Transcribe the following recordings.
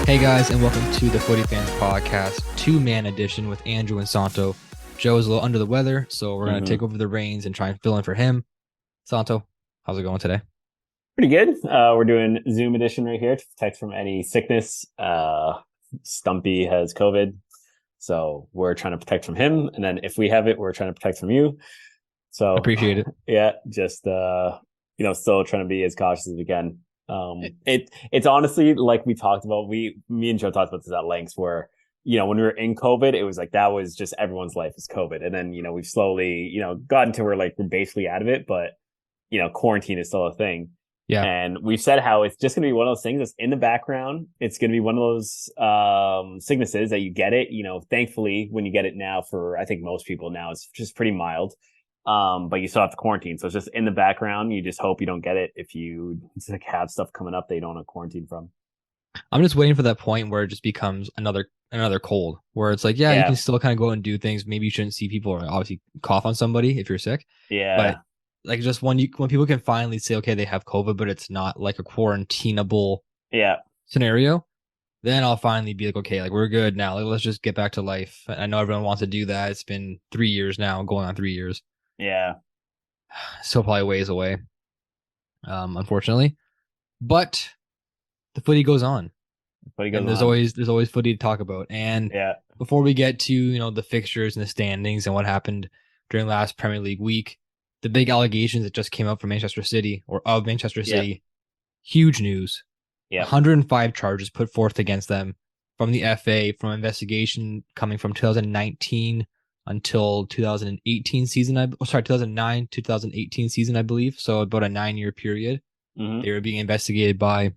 Hey guys, and welcome to the Footy Fans Podcast, two-man edition with Andrew and Santo. Joe is a little under the weather, so we're going to take over the reins and try and fill in for him. Santo, how's it going today? Pretty good. We're doing Zoom edition right here to protect from any sickness. Stumpy has COVID, so we're trying to protect from him. And then if we have it, we're trying to protect from you. So Appreciate it. Yeah, just still trying to be as cautious as we can. It's honestly like we talked about. Me and Joe talked about this at length. Where when we were in COVID, it was like that was just everyone's life is COVID, and then we've slowly gotten to where like we're basically out of it, but quarantine is still a thing. Yeah, and we've said how it's just going to be one of those things that's in the background. It's going to be one of those sicknesses that you get it. Thankfully, when you get it now, for I think most people now, it's just pretty mild. But you still have to quarantine. So it's just in the background. You just hope you don't get it if you have stuff coming up that you don't want to quarantine from. I'm just waiting for that point where it just becomes another cold, where it's like, you can still kind of go and do things. Maybe you shouldn't see people or obviously cough on somebody if you're sick. Yeah. But like just when people can finally say, okay, they have COVID, but it's not like a quarantinable scenario, then I'll finally be like, okay, like we're good now. Like, let's just get back to life. I know everyone wants to do that. It's been 3 years now, going on 3 years. Yeah. Still probably ways away, unfortunately. But the footy goes on. And there's always footy to talk about. And before we get to, the fixtures and the standings and what happened during last Premier League week, the big allegations that just came up from Manchester City or of Manchester City, huge news. 105 charges put forth against them from the FA, from investigation coming from 2019 until 2018 season. 2009, 2018 season, I believe. So about a 9-year period. Mm-hmm. They were being investigated by,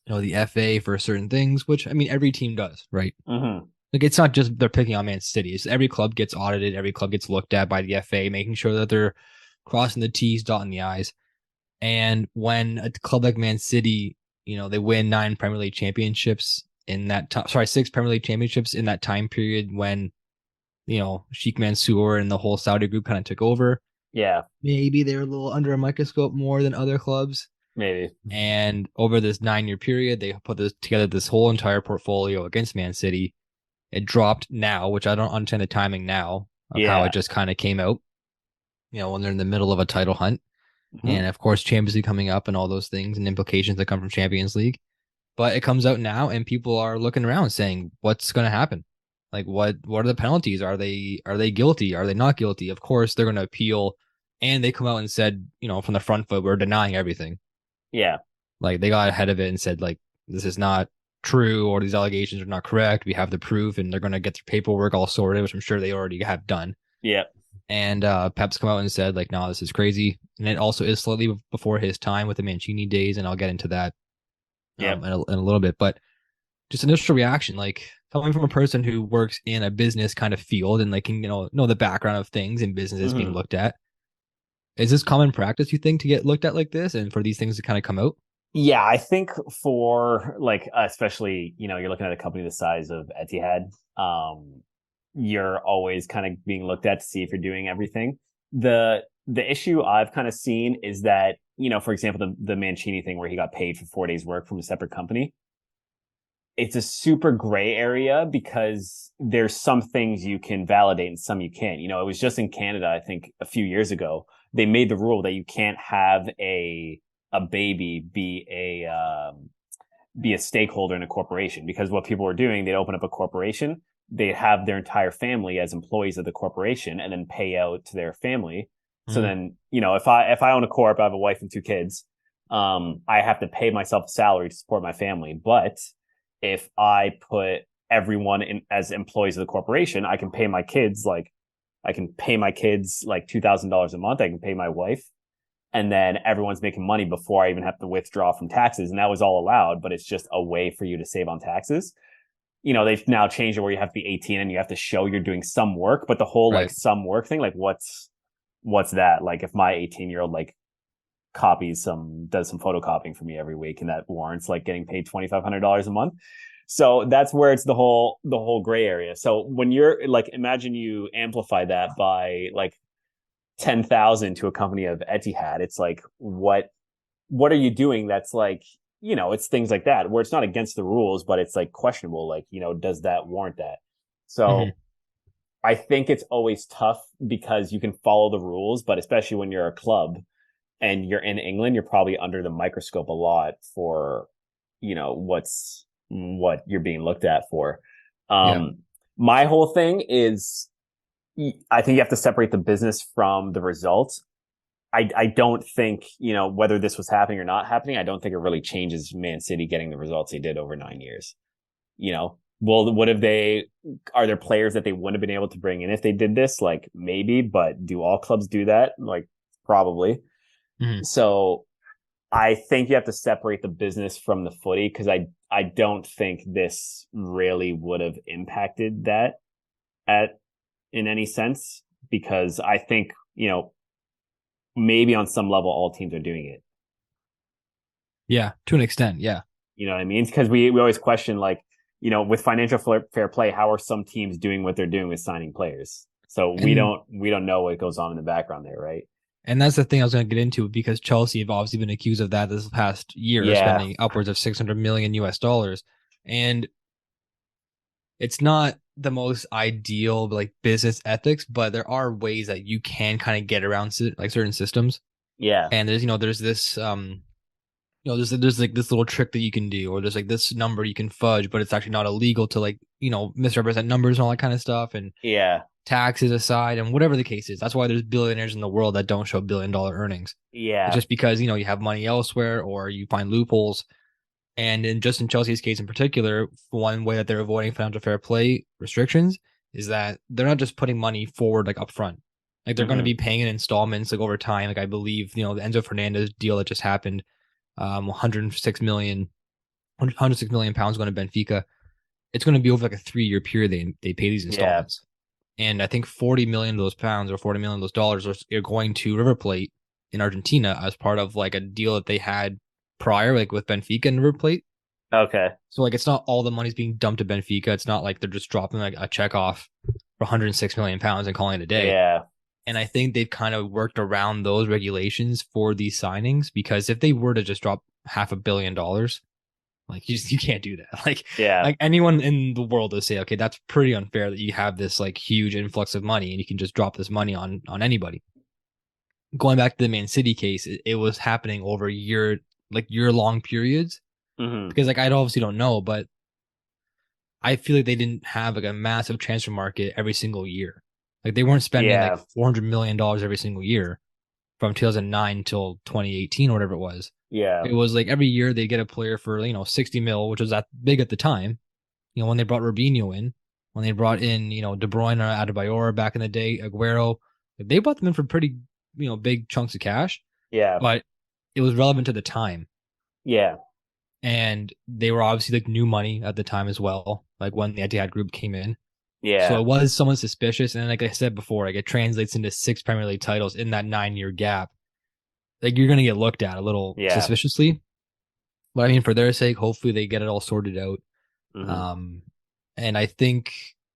the FA for certain things, which, I mean, every team does, right? Mm-hmm. Like, it's not just they're picking on Man City. It's every club gets audited. Every club gets looked at by the FA, making sure that they're crossing the T's, dotting the I's. And when a club like Man City, they win 9 Premier League championships in that 6 Premier League championships in that time period when, Sheikh Mansour and the whole Saudi group kind of took over. Yeah. Maybe they're a little under a microscope more than other clubs. Maybe. And over this 9-year period, they put together this whole entire portfolio against Man City. It dropped now, which I don't understand the timing now of how it just kind of came out, when they're in the middle of a title hunt. Mm-hmm. And of course, Champions League coming up and all those things and implications that come from Champions League. But it comes out now and people are looking around saying, what's going to happen? Like, what are the penalties? Are they guilty? Are they not guilty? Of course, they're going to appeal. And they come out and said, from the front foot, we're denying everything. Yeah. Like, they got ahead of it and said, like, this is not true, or these allegations are not correct. We have the proof, and they're going to get their paperwork all sorted, which I'm sure they already have done. Yeah. And Pep's come out and said, like, no, this is crazy. And it also is slightly before his time with the Mancini days, and I'll get into that in a little bit. But just initial reaction, like, coming from a person who works in a business kind of field and, like, can, know the background of things and businesses being looked at. Is this common practice, you think, to get looked at like this and for these things to kind of come out? Yeah, I think for, like, especially, you're looking at a company the size of Etihad, you're always kind of being looked at to see if you're doing everything. The issue I've kind of seen is that, for example, the Mancini thing where he got paid for 4 days work from a separate company. It's a super gray area because there's some things you can validate and some you can't. It was just in Canada, I think a few years ago, they made the rule that you can't have a baby be a stakeholder in a corporation, because what people were doing, they'd open up a corporation, they'd have their entire family as employees of the corporation and then pay out to their family. Mm-hmm. So then, if I own a corp, I have a wife and 2 kids, I have to pay myself a salary to support my family. But if I put everyone in as employees of the corporation, I can pay my kids like $2,000 a month. I can pay my wife, and then everyone's making money before I even have to withdraw from taxes. And that was all allowed, but it's just a way for you to save on taxes. They've now changed it where you have to be 18 and you have to show you're doing some work, but the whole like some work thing, like what's that? Like, if my 18-year-old like does some photocopying for me every week, and that warrants like getting paid $2,500 a month. So that's where it's the whole gray area. So when you're like, imagine you amplify that by like 10,000 to a company of Etihad. It's like, what are you doing? That's like, it's things like that where it's not against the rules, but it's like questionable. Like, does that warrant that? Mhm. So I think it's always tough because you can follow the rules, but especially when you're a club and you're in England, you're probably under the microscope a lot for, what you're being looked at for. Yeah. My whole thing is I think you have to separate the business from the results. I don't think, whether this was happening or not happening, I don't think it really changes Man City getting the results they did over 9 years. Well, are there players that they wouldn't have been able to bring in if they did this? Like maybe, but do all clubs do that? Like probably. Mhm. So I think you have to separate the business from the footy because I don't think this really would have impacted that at in any sense because I think, maybe on some level all teams are doing it. Yeah, to an extent, yeah. You know what I mean? Because we always question like, with financial fair play, how are some teams doing what they're doing with signing players? So And we don't know what goes on in the background there, right? and that's the thing I was going to get into because Chelsea have obviously been accused of that this past year, Yeah, spending upwards of 600 million US dollars. And it's not the most ideal like business ethics, but there are ways that you can kind of get around like certain systems. yeah, And there's this there's like this little trick that you can do, or there's like this number you can fudge, but it's actually not illegal to like misrepresent numbers and all that kind of stuff, and yeah, taxes aside, and whatever the case is. That's why there's billionaires in the world that don't show billion-dollar earnings. It's yeah, just because you have money elsewhere, or you find loopholes. And in Chelsea's case in particular, one way that they're avoiding financial fair play restrictions is that they're not just putting money forward like upfront. Like they're going to mm-hmm. be paying in installments like over time. Like I believe the Enzo Fernandez deal that just happened, 106 million pounds going to Benfica. It's going to be over like a 3-year period. They pay these Yeah, installments, and I think 40 million of those pounds or 40 million of those dollars are going to River Plate in Argentina as part of like a deal that they had prior, like with Benfica and River Plate. okay, So like it's not all the money's being dumped to Benfica. It's not like they're just dropping like a check off for 106 million pounds and calling it a day. yeah, And I think they've kind of worked around those regulations for these signings because if they were to just drop $500 million, like you can't do that. yeah, Like anyone in the world would say, okay, that's pretty unfair that you have this like huge influx of money and you can just drop this money on anybody. Going back to the Man City case, it was happening over year long periods mm-hmm. because like I obviously don't know, but I feel like they didn't have like a massive transfer market every single year. Like they weren't spending like Yeah, $400 million every single year from 2009 till 2018 or whatever it was. yeah, It was like every year they get a player for 60 mil, which was that big at the time. When they brought Robinho in, when they brought in De Bruyne or Adebayor back in the day, Aguero, they brought them in for pretty big chunks of cash, yeah, but it was relevant to the time, yeah, and they were obviously like new money at the time as well, like when the Etihad group came in. So yeah, it was somewhat suspicious, and like I said before, like it translates into 6 Premier League titles in that 9-year gap. Like you're gonna get looked at a little yeah, suspiciously. But I mean, for their sake, hopefully they get it all sorted out. mm-hmm. Um, and I think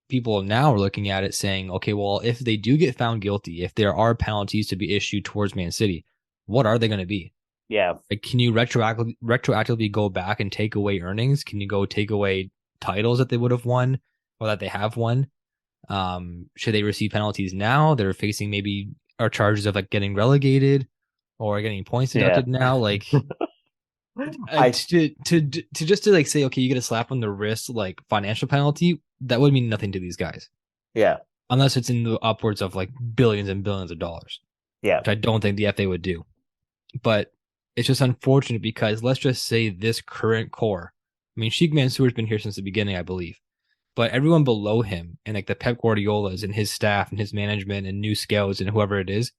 people now are looking at it saying, okay, well, if they do get found guilty, if there are penalties to be issued towards Man City, what are they going to be? Yeah, Like, can you retroactively go back and take away earnings? Can you go take away titles that they would have won or that they have won? Should they receive penalties now? They're facing maybe our charges of like getting relegated or getting points yeah. deducted now. Like I to just to like say, okay, you get a slap on the wrist, like financial penalty, that would mean nothing to these guys yeah, unless it's in the upwards of like billions and billions of dollars, yeah, which I don't think the FA would do. But it's just unfortunate because let's just say this current core. I mean, Sheikh Mansour's been here since the beginning, I believe, but everyone below him and like the Pep Guardiolas and his staff and his management and new scouts and whoever it is,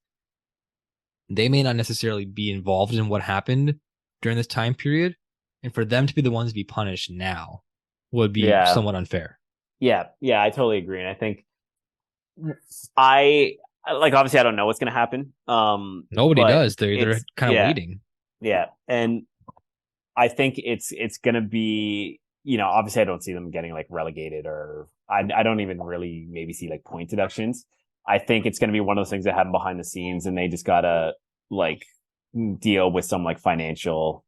they may not necessarily be involved in what happened during this time period. And for them to be the ones to be punished now would be yeah, somewhat unfair. yeah, yeah. I totally agree, and I think I like obviously I don't know what's gonna happen. Nobody But does. They're it's kind of yeah, waiting. yeah, and I think it's gonna be. obviously I don't see them getting like relegated, or I don't even really maybe see like point deductions. I think it's going to be one of those things that happen behind the scenes, and they just gotta like deal with some like financial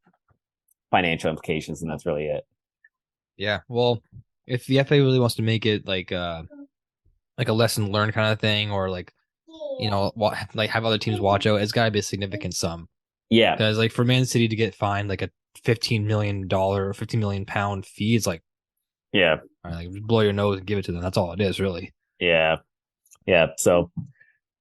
implications, and that's really it. Yeah. Well, if the FA really wants to make it like a lesson learned kind of thing, or like like have other teams watch out, it's got to be a significant sum. Yeah. Because like for Man City to get fined like a $15 million or £15 million fee, it's like, Yeah. all right, like blow your nose and give it to them. That's all it is, really. Yeah. Yeah. So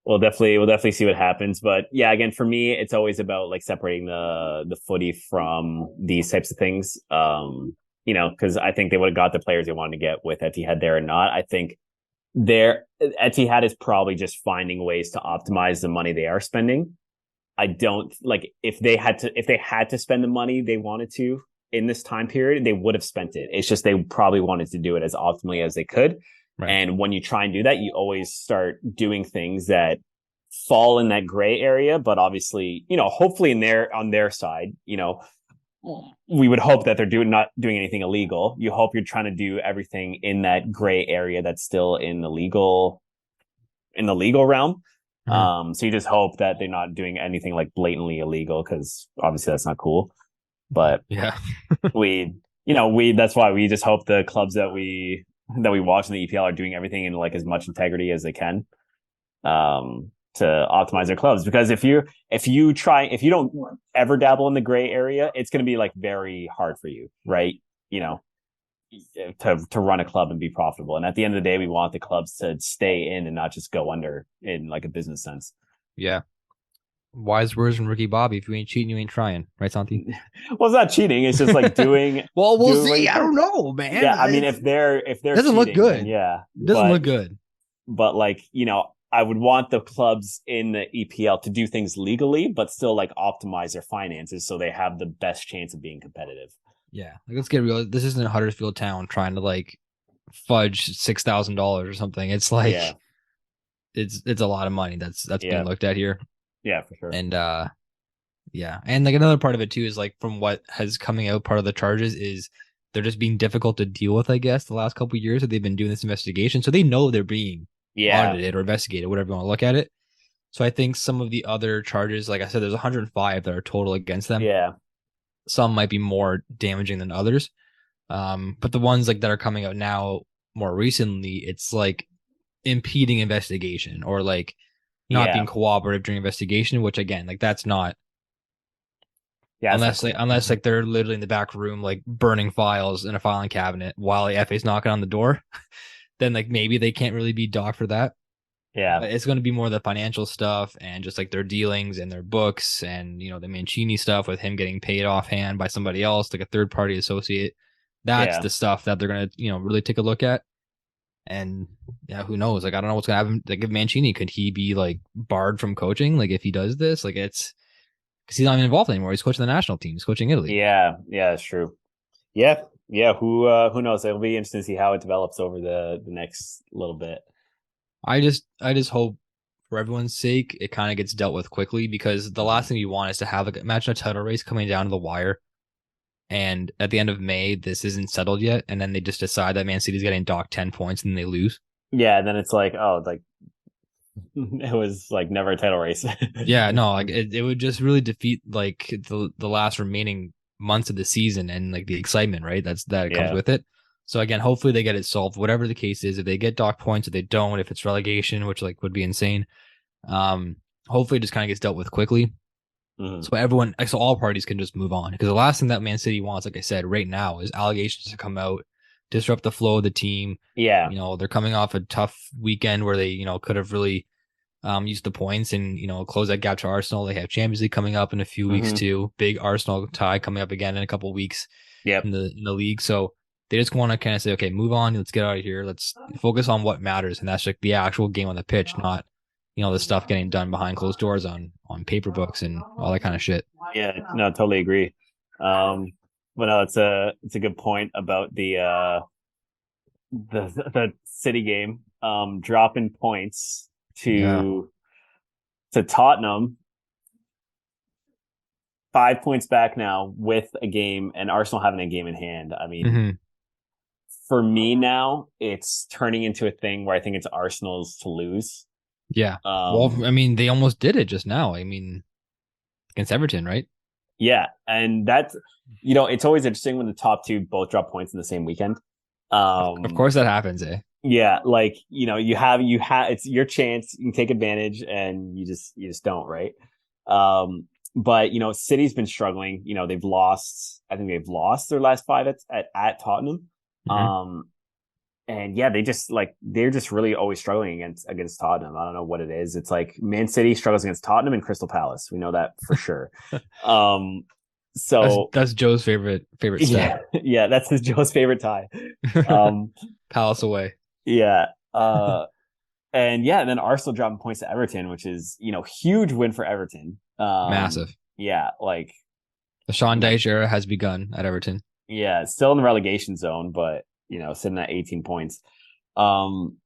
we'll definitely see what happens. But yeah, again, for me, it's always about like separating the footy from these types of things. Because I think they would have got the players they wanted to get with Etihad there or not. I think Etihad is probably just finding ways to optimize the money they are spending. I don't like if they had to spend the money they wanted to in this time period, they would have spent it. It's just they probably wanted to do it as optimally as they could. Right. And when you try and do that, you always start doing things that fall in that gray area. But obviously, hopefully on their side, we would hope that they're not doing anything illegal. You hope you're trying to do everything in that gray area that's still in the legal realm. Mm-hmm. So you just hope that they're not doing anything like blatantly illegal, because obviously that's not cool. But yeah, that's why we just hope the clubs that we watch in the EPL are doing everything in like as much integrity as they can, to optimize their clubs. Because if you don't ever dabble in the gray area, it's going to be like very hard for you, right? To run a club and be profitable. And at the end of the day, we want the clubs to stay in and not just go under in like a business sense. Yeah. Wise words from Ricky Bobby. If you ain't cheating, you ain't trying, right, Santi? Well, it's not cheating. It's just like doing. Well, we'll see. I don't know, man. Yeah, I mean, if they're doesn't cheating, look good. Then yeah, it doesn't look good. But like I would want the clubs in the EPL to do things legally, but still like optimize their finances so they have the best chance of being competitive. Yeah, like, let's get real. This isn't Huddersfield Town trying to like fudge $6,000 or something. It's like it's a lot of money that's being looked at here. Yeah, for sure. And yeah, and like another part of it too is like from what has coming out, part of the charges is they're just being difficult to deal with. I guess the last couple of years that they've been doing this investigation, so they know they're being audited or investigated, whatever you want to look at it. So I think some of the other charges, like I said, there's 105 that are total against them. Yeah. Some might be more damaging than others. But the ones like that are coming out now more recently, it's like impeding investigation or like not being cooperative during investigation, which again, like that's not. Yeah, unless they're literally in the back room like burning files in a filing cabinet while the FA's knocking on the door, then like maybe they can't really be docked for that. Yeah, but it's going to be more the financial stuff and just like their dealings and their books and the Mancini stuff with him getting paid offhand by somebody else, like a third party associate. That's the stuff that they're going to really take a look at. And yeah, who knows? Like I don't know what's going to happen. Like if Mancini, could he be like barred from coaching? Like if he does this, like it's because he's not even involved anymore. He's coaching the national team. He's coaching Italy. Yeah, that's true. Yeah. Who knows? It'll be interesting to see how it develops over the next little bit. I just hope for everyone's sake it kind of gets dealt with quickly, because the last thing you want is to have like imagine a title race coming down to the wire, and at the end of May this isn't settled yet, and then they just decide that Man City's getting docked 10 points and then they lose. Yeah, and then it's like, oh, like it was like never a title race. Yeah, no, like it would just really defeat like the last remaining months of the season and like the excitement, right? That comes with it. So again, hopefully they get it solved, whatever the case is. If they get dock points, if they don't, if it's relegation, which like would be insane. Hopefully it just kind of gets dealt with quickly. Mm-hmm. So all parties can just move on. Because the last thing that Man City wants, like I said, right now is allegations to come out, disrupt the flow of the team. Yeah. They're coming off a tough weekend where they, could have really used the points and, close that gap to Arsenal. They have Champions League coming up in a few weeks too. Big Arsenal tie coming up again in a couple of weeks in the league. So they just want to kind of say, okay, move on. Let's get out of here. Let's focus on what matters. And that's like the actual game on the pitch, not, the stuff getting done behind closed doors on paper books and all that kind of shit. Yeah, no, totally agree. But no, it's a good point about the City game, dropping points to Tottenham. 5 points back now with a game, and Arsenal having a game in hand. I mean, for me now, it's turning into a thing where I think it's Arsenal's to lose. Yeah. Well, I mean, they almost did it just now. I mean, against Everton, right? Yeah, and that's it's always interesting when the top two both drop points in the same weekend. Of course that happens, eh? Yeah, like you have it's your chance, you can take advantage, and you just don't, right? But City's been struggling. They've lost. I think they've lost their last five at Tottenham. Mm-hmm. And yeah, they're just really always struggling against Tottenham. I don't know what it is. It's like Man City struggles against Tottenham and Crystal Palace. We know that for sure. Um, so that's Joe's favorite step. Yeah, that's his Joe's favorite tie. Um, Palace away. yeah. And yeah, and then Arsenal dropping points to Everton, which is huge win for Everton. Massive. Yeah, like The Sean Dyche era has begun at Everton. yeah, still in the relegation zone, but sitting at 18 points. Um,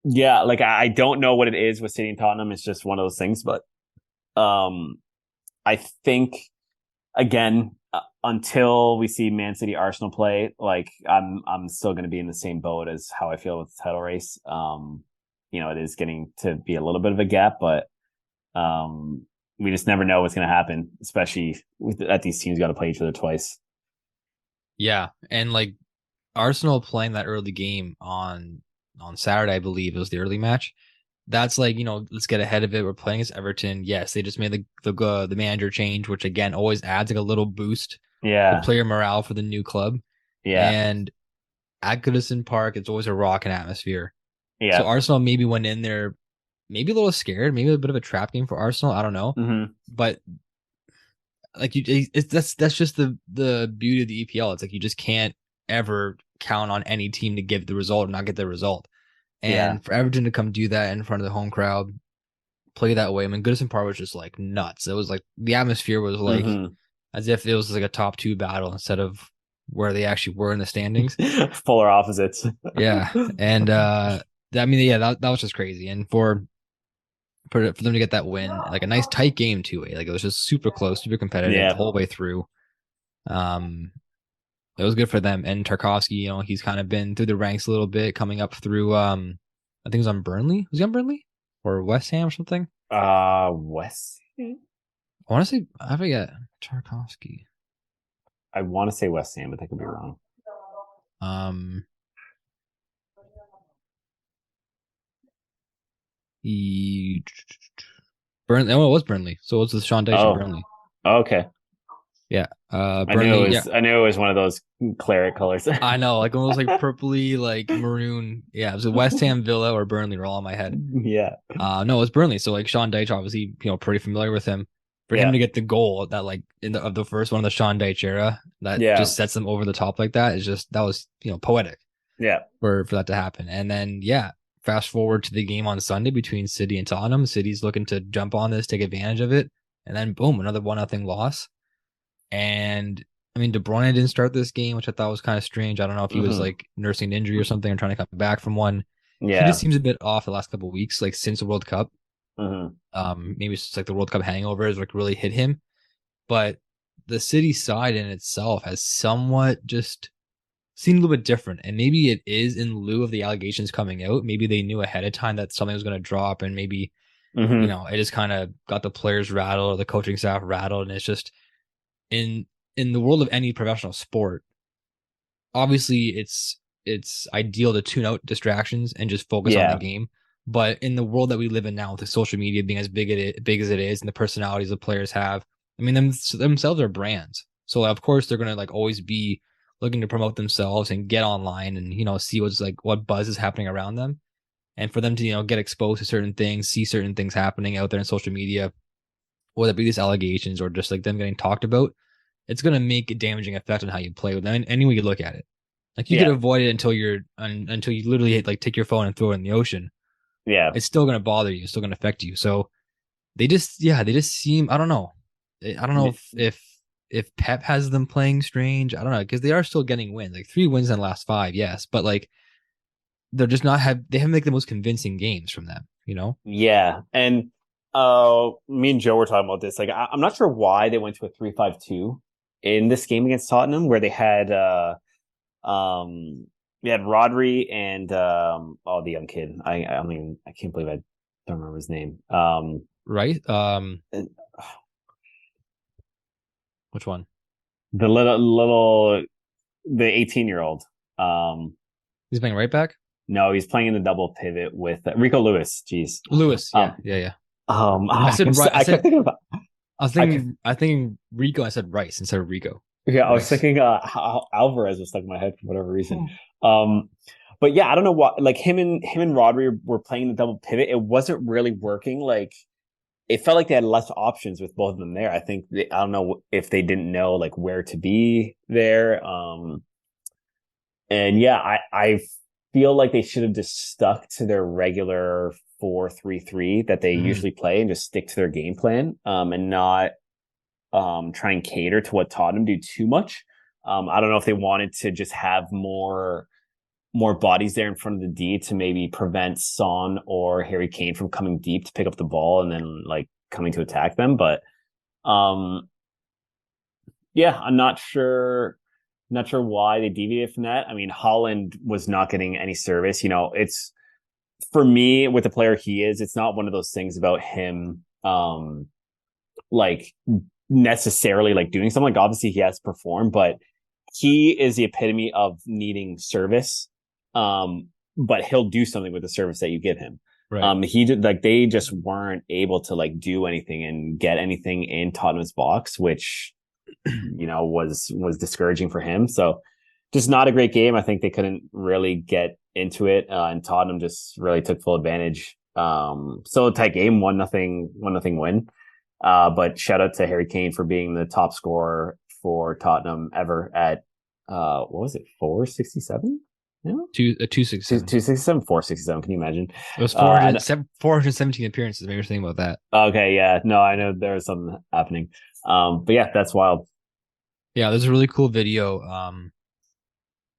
yeah, like I don't know what it is with City and Tottenham. It's just one of those things, but I think again until we see Man City Arsenal play, like I'm still going to be in the same boat as how I feel with the title race. It is getting to be a little bit of a gap, but we just never know what's going to happen, especially that these teams got to play each other twice. Yeah, and like Arsenal playing that early game on Saturday, I believe it was the early match. That's like, let's get ahead of it. We're playing against Everton. Yes, they just made the manager change, which again always adds like a little boost to player morale for the new club. Yeah. And at Goodison Park, it's always a rocking atmosphere. Yeah. So Arsenal maybe went in there, maybe a little scared, maybe a bit of a trap game for Arsenal. I don't know, but like that's just the beauty of the EPL. It's like you just can't ever count on any team to give the result or not get the result. And for Everton to come do that in front of the home crowd, play that way. I mean, Goodison Park was just like nuts. It was like the atmosphere was like as if it was like a top two battle instead of where they actually were in the standings. Polar opposites. Yeah. And I mean, yeah, that was just crazy. And for them to get that win, like a nice tight game too. Like it was just super close, super competitive the whole way through. It was good for them. And Tarkowski, he's kind of been through the ranks a little bit, coming up through I think it was on Burnley. Was he on Burnley? Or West Ham or something? West Ham? I want to say, I forget. Tarkowski. I want to say West Ham, but I could be wrong. Burnley. Oh, it was Burnley. So it was the Sean Dyche Burnley. Okay. Yeah. Burnley. I knew it was one of those claret colors. I know, like one of those like purpley, like maroon. Yeah, it was a West Ham, Villa, or Burnley were all in my head. Yeah. No, it was Burnley. So like Sean Dyche, obviously, pretty familiar with him. For him to get the goal that like of the first one of the Sean Dyche era, that just sets them over the top like that is just that was poetic. Yeah. For that to happen, and then fast forward to the game on Sunday between City and Tottenham. City's looking to jump on this, take advantage of it, and then boom, another 1-0 loss. And I mean, De Bruyne didn't start this game, which I thought was kind of strange. I don't know if he was like nursing an injury or something and trying to come back from one. Yeah, he just seems a bit off the last couple of weeks, like since the World Cup. Maybe it's just like the World Cup hangover has like really hit him. But the City side in itself has somewhat just seemed a little bit different. And maybe it is in lieu of the allegations coming out. Maybe they knew ahead of time that something was going to drop, and maybe it just kind of got the players rattled or the coaching staff rattled. And it's just in the world of any professional sport, obviously it's ideal to tune out distractions and just focus on the game. But in the world that we live in now, with the social media being as big as it is, and the personalities the players have, I mean, themselves are brands. So of course they're gonna like always be looking to promote themselves and get online and see what buzz is happening around them. And for them to get exposed to certain things, see certain things happening out there in social media, whether it be these allegations or just like them getting talked about, it's gonna make a damaging effect on how you play with them. Any way you look at it, like you could avoid it until you literally like take your phone and throw it in the ocean. Yeah, it's still gonna bother you. It's still gonna affect you. So they just seem, I don't know if Pep has them playing strange. I don't know, because they are still getting wins, like 3 wins in the last 5, yes, but like they're just they haven't make the most convincing games from them. Yeah, and me and Joe were talking about this. Like, I'm not sure why they went to a 3-5-2 in this game against Tottenham, where they had We had Rodri and the young kid. I can't believe I don't remember his name. Right? Which one? The the 18-year-old. He's playing right back. No, he's playing in the double pivot with Rico Lewis. Jeez, Lewis. Yeah. I said right. I kept thinking about. I thinking Rico. I said Rice instead of Rico. Yeah, I was Rice. thinking Alvarez was stuck in my head for whatever reason. Um, but yeah, I don't know what, like him and Rodri were playing the double pivot. It wasn't really working. Like it felt like they had less options with both of them there. I don't know if they didn't know like where to be there. And yeah, I feel like they should have just stuck to their regular 4-3-3 that they usually play and just stick to their game plan. And not try and cater to what Tottenham do too much. I don't know if they wanted to just have more bodies there in front of the D to maybe prevent Son or Harry Kane from coming deep to pick up the ball and then like coming to attack them. But yeah, I'm not sure why they deviated from that. I mean, Holland was not getting any service. You know, it's for me with the player he is, it's not one of those things about him like necessarily like doing something. Like obviously he has performed, but he is the epitome of needing service. But he'll do something with the service that you give him. Right. He did like they just weren't able to like do anything and get anything in Tottenham's box, which you know was discouraging for him. So just not a great game. I think they couldn't really get into it, and Tottenham just really took full advantage. So a tight game, 1-0 win. But shout out to Harry Kane for being the top scorer for Tottenham ever at what was it, 467? Yeah, 267. 267, 467. Can you imagine? It was 417 appearances. Maybe you're thinking about that. Okay, yeah, no, I know there was something happening. But yeah, that's wild. Yeah, there's a really cool video.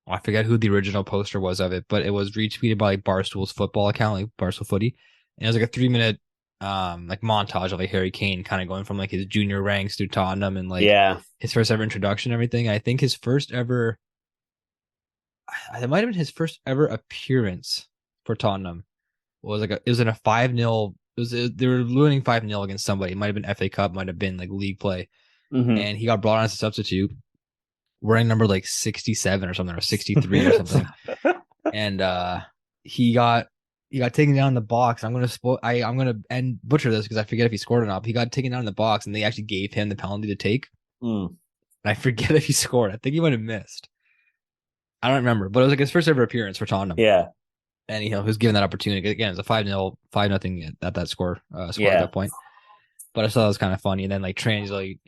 I forget who the original poster was of it, but it was retweeted by like Barstool's football account, like Barstool Footy, and it was like a 3-minute like montage of like Harry Kane kind of going from like his junior ranks through Tottenham and like his first ever introduction and everything. I think his first ever, it might have been his first ever appearance for Tottenham was like it was in a 5-0. They were winning 5-0 against somebody. It might have been FA Cup, might have been like league play, and he got brought on as a substitute, wearing number like 67 or something, or 63 or something, and he got taken down in the box. I'm gonna butcher this because I forget if he scored or not. But he got taken down in the box, and they actually gave him the penalty to take. And I forget if he scored. I think he might have missed. I don't remember, but it was like his first ever appearance for Tottenham. Yeah, and he was given that opportunity again. It's a 5-0 at that score at that point. But I thought it was kind of funny, and then like 14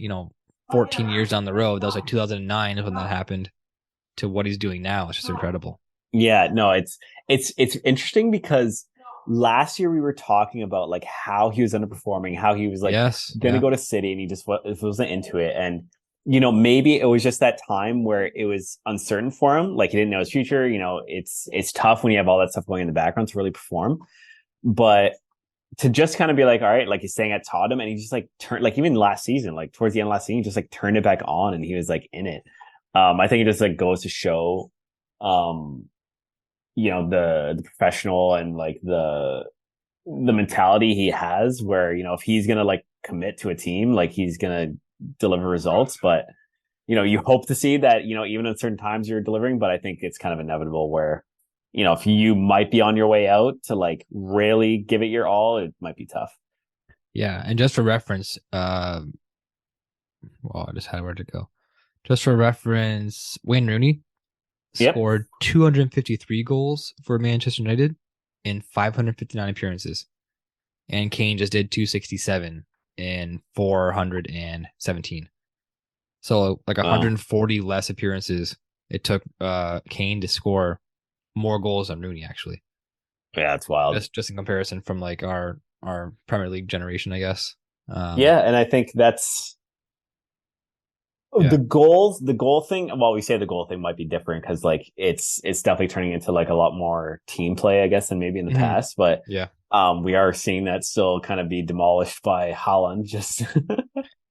years down the road, that was like 2009 is when that happened, to what he's doing now. It's just incredible. Yeah, no, it's interesting because last year we were talking about like how he was underperforming, how he was like gonna go to City and he just wasn't into it. And you know, maybe it was just that time where it was uncertain for him, like he didn't know his future. You know, it's tough when you have all that stuff going in the background to really perform. But to just kind of be like, all right, like he's staying at Tottenham, and he just like turned, like even last season, like towards the end of last season, he just like turned it back on and he was like in it. I think it just like goes to show you know, the professional and like the mentality he has, where, you know, if he's gonna like commit to a team, like he's gonna deliver results. But you know, you hope to see that, you know, even at certain times you're delivering. But I think it's kind of inevitable where, you know, if you might be on your way out to like really give it your all, it might be tough. Yeah, and just for reference, well, I just had where to go. Just for reference, Wayne Rooney scored 253 goals for Manchester United in 559 appearances, and Kane just did 267 in 417. So like 140 less appearances. It took Kane to score more goals than Rooney, actually. Yeah, it's wild. Just in comparison from like our Premier League generation, I guess. Yeah, and I think that's the goal thing. Well, we say the goal thing might be different because like it's definitely turning into like a lot more team play, I guess, than maybe in the past. But we are seeing that still kind of be demolished by Haaland. Just